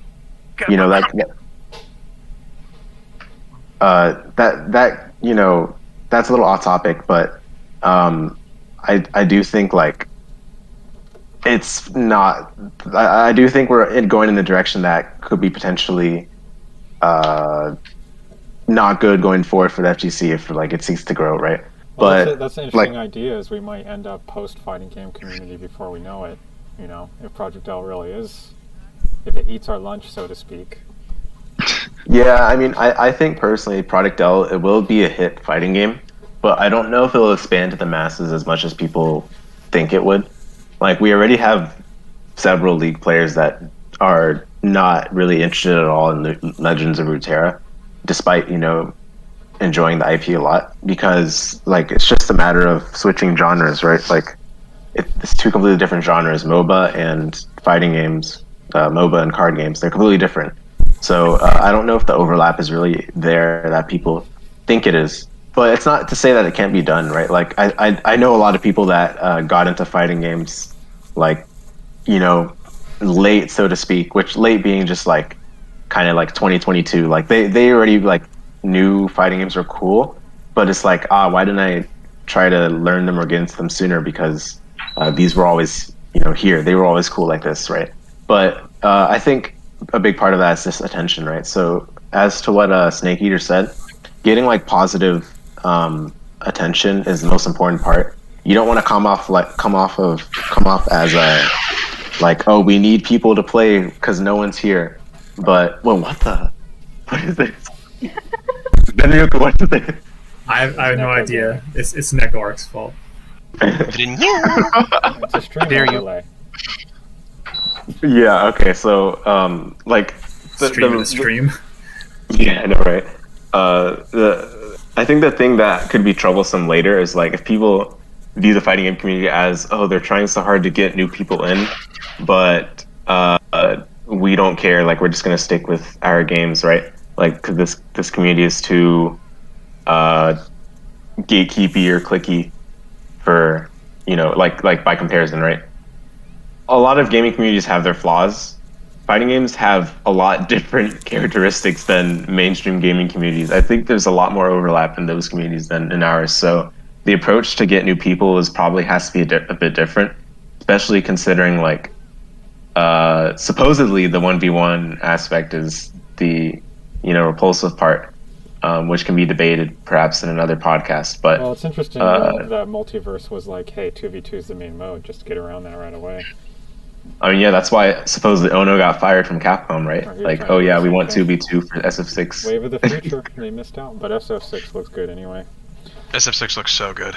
that's a little off topic, but I do think like it's not. I do think we're going in the direction that could be potentially not good going forward for the FGC if like it seeks to grow, right? Well, But that's an interesting idea. Is we might end up post fighting game community before we know it. If Project L really is, if it eats our lunch, so to speak. yeah, I mean, I think personally, Product L, it will be a hit fighting game, but I don't know if it will expand to the masses as much as people think it would. Like, we already have several League players that are not really interested at all in the Legends of Runeterra, despite, enjoying the IP a lot, because, like, it's just a matter of switching genres, right? Like, it's 2 completely different genres, MOBA and fighting games, MOBA and card games. They're completely different. So I don't know if the overlap is really there that people think it is. But it's not to say that it can't be done, right? Like, I know a lot of people that got into fighting games, like, late, so to speak, which late being just like kind of like 2022. Like, they already like knew fighting games were cool, but it's like, why didn't I try to learn them or get into them sooner? Because these were always, here. They were always cool like this, right? But I think a big part of that is just attention, right? So as to what Snake Eater said, getting like positive attention is the most important part. You don't want to come off as a like, oh, we need people to play because no one's here. But what is this? What is this? I have no idea. It's Negark's fault. It's a stream overlay. Yeah. Okay. So like The stream. Yeah, I know, right? I think the thing that could be troublesome later is like if people view the fighting game community as, oh, they're trying so hard to get new people in, but we don't care. Like, we're just gonna stick with our games, right? Like, 'cause this community is too gatekeepy or clicky for like by comparison, right? A lot of gaming communities have their flaws. Fighting games have a lot different characteristics than mainstream gaming communities. I think there's a lot more overlap in those communities than in ours. So the approach to get new people probably has to be a bit different, especially considering like supposedly the 1v1 aspect is the repulsive part. which can be debated perhaps in another podcast. But Well, it's interesting that Multiverse was like, hey, 2v2 is the main mode, just to get around that right away. I mean, yeah, that's why supposedly Ono got fired from Capcom, right? Or he was Like, trying oh to yeah, do we want something. 2v2 for SF6. Wave of the future. They missed out, but SF6 looks good anyway. SF6 looks so good.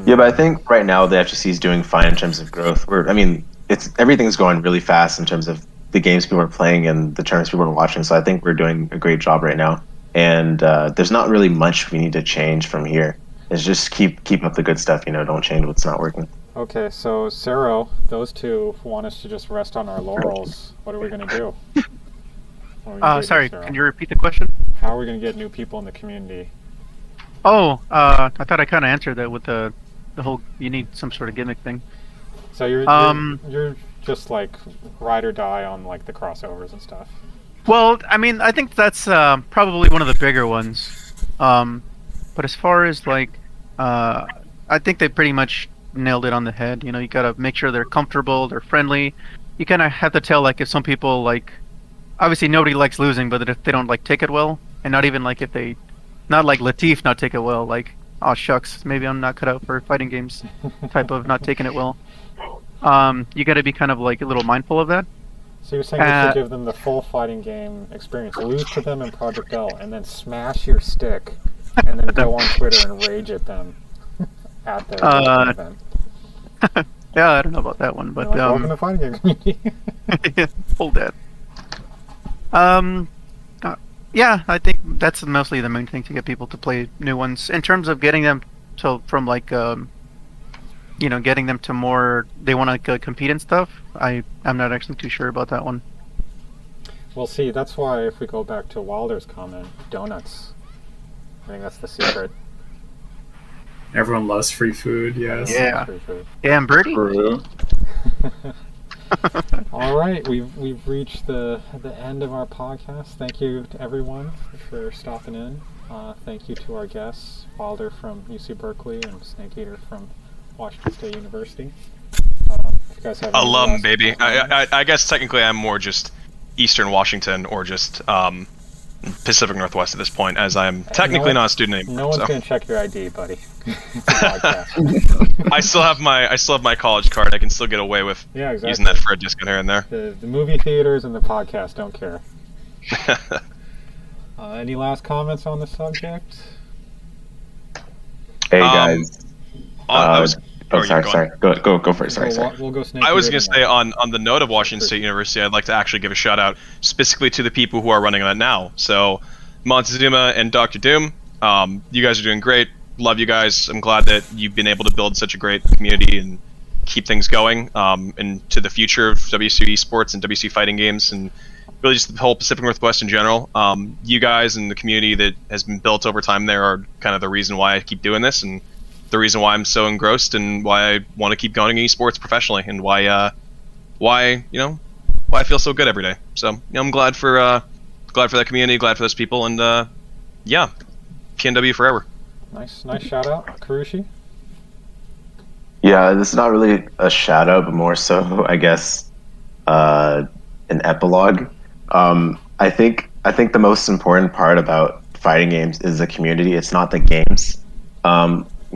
Yeah, but I think right now the FGC is doing fine in terms of growth. Everything's going really fast in terms of the games people are playing and the tournaments people are watching. So I think we're doing a great job right now. And there's not really much we need to change from here. It's just keep up the good stuff. Don't change what's not working. Okay, so Sero, those two want us to just rest on our laurels. What are we going to do? What are we gonna do, Sorry, Sero? can you repeat the question? How are we going to get new people in the community? Oh, I thought I kind of answered that with the whole you need some sort of gimmick thing. So you're just like ride or die on like the crossovers and stuff. Well, I mean, I think that's probably one of the bigger ones. But as far as like, I think they pretty much nailed it on the head. You gotta make sure they're comfortable, they're friendly. You kind of have to tell like if some people like, obviously nobody likes losing, but if they don't like take it well, and not even like if they, not like Latif not take it well, like, oh shucks, maybe I'm not cut out for fighting games type of not taking it well. You gotta be kind of like a little mindful of that. So you're saying you should give them the full fighting game experience, lose to them in Project L, and then smash your stick, and then go on Twitter and rage at them at the event. Yeah, I don't know about that one, but welcome to the fighting game community. Hold that. Yeah, I think that's mostly the main thing to get people to play new ones. In terms of getting them from like getting them to more, they want to compete and stuff. I'm not actually too sure about that one. Well, see, that's why if we go back to Wilder's comment, donuts. I think that's the secret. Everyone loves free food, yes. Yeah. Free food. Damn, Birdie. True. All right, we've reached the end of our podcast. Thank you to everyone for stopping in. Thank you to our guests, Wilder from UC Berkeley and Snake Eater from Washington State University. If you guys have any Alum, last baby. comments? I guess technically I'm more just Eastern Washington or just Pacific Northwest at this point, as I'm technically not a student anymore. No one's so. gonna check your ID, buddy. It's a podcast. I still have my college card. I can still get away with Yeah, exactly. using that for a discount here and there. The movie theaters and the podcast don't care. Any last comments on the subject? Hey guys. Sorry. Go first. Sorry. We'll go Snake I was Eater going to say, tomorrow. on the note of Washington State University, I'd like to actually give a shout out specifically to the people who are running that now. So, Montezuma and Dr. Doom, you guys are doing great. Love you guys. I'm glad that you've been able to build such a great community and keep things going into the future of WC esports and WC fighting games and really just the whole Pacific Northwest in general. You guys and the community that has been built over time there are kind of the reason why I keep doing this and the reason why I'm so engrossed and why I want to keep going in esports professionally and why I feel so good every day. So I'm glad for that community, glad for those people, and PNW forever. Nice shout out, Karushi. Yeah, this is not really a shout out, but more so, I guess, an epilogue. I think the most important part about fighting games is the community. It's not the games.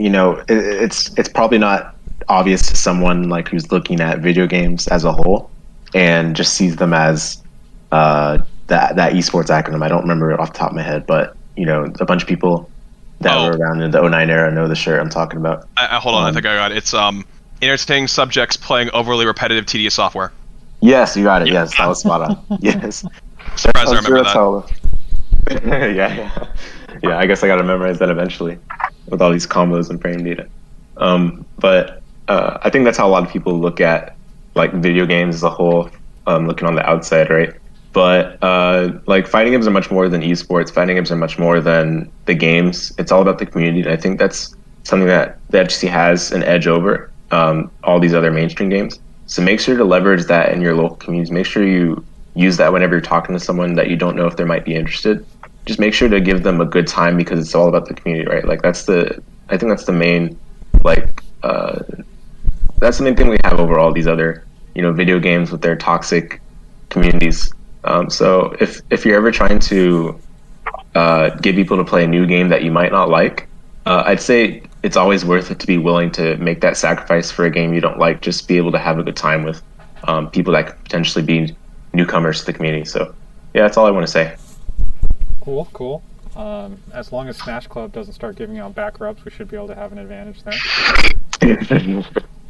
It's probably not obvious to someone like who's looking at video games as a whole and just sees them as that esports acronym. I don't remember it off the top of my head, but a bunch of people that were around in the 09 era know the shirt I'm talking about. Hold on, I think I got it. It's entertaining subjects playing overly repetitive, tedious software. Yes, you got it. Yeah. Yes, that was spot on. Yes. Surprised I remember that. Yeah. I guess I got to memorize that eventually with all these combos and frame data. But I think that's how a lot of people look at like video games as a whole, looking on the outside, right? But like fighting games are much more than esports. Fighting games are much more than the games. It's all about the community, and I think that's something that the FGC has an edge over all these other mainstream games. So make sure to leverage that in your local communities. Make sure you use that whenever you're talking to someone that you don't know if they might be interested. Just make sure to give them a good time because it's all about the community, right? Like I think that's the main that's the main thing we have over all these other video games with their toxic communities. So if you're ever trying to get people to play a new game that you might not like. I'd say it's always worth it to be willing to make that sacrifice for a game you don't like, just be able to have a good time with people that could potentially be newcomers to the community. So yeah, that's all I want to say. Cool. As long as Smash Club doesn't start giving out back rubs, we should be able to have an advantage there.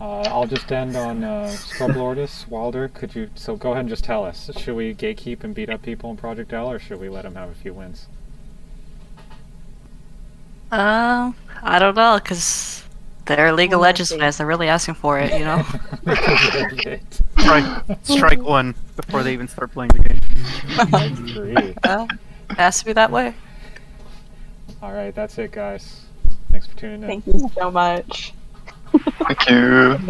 I'll just end on Scrub Lordus. Wilder, so go ahead and just tell us, should we gatekeep and beat up people in Project L, or should we let them have a few wins? I don't know, because they're League of Legends fans. They're really asking for it, you know? Strike one before they even start playing the game. Agree. It has to be that way. All right, that's it, guys. Thanks for tuning in. Thank you so much. Thank you. Exactly.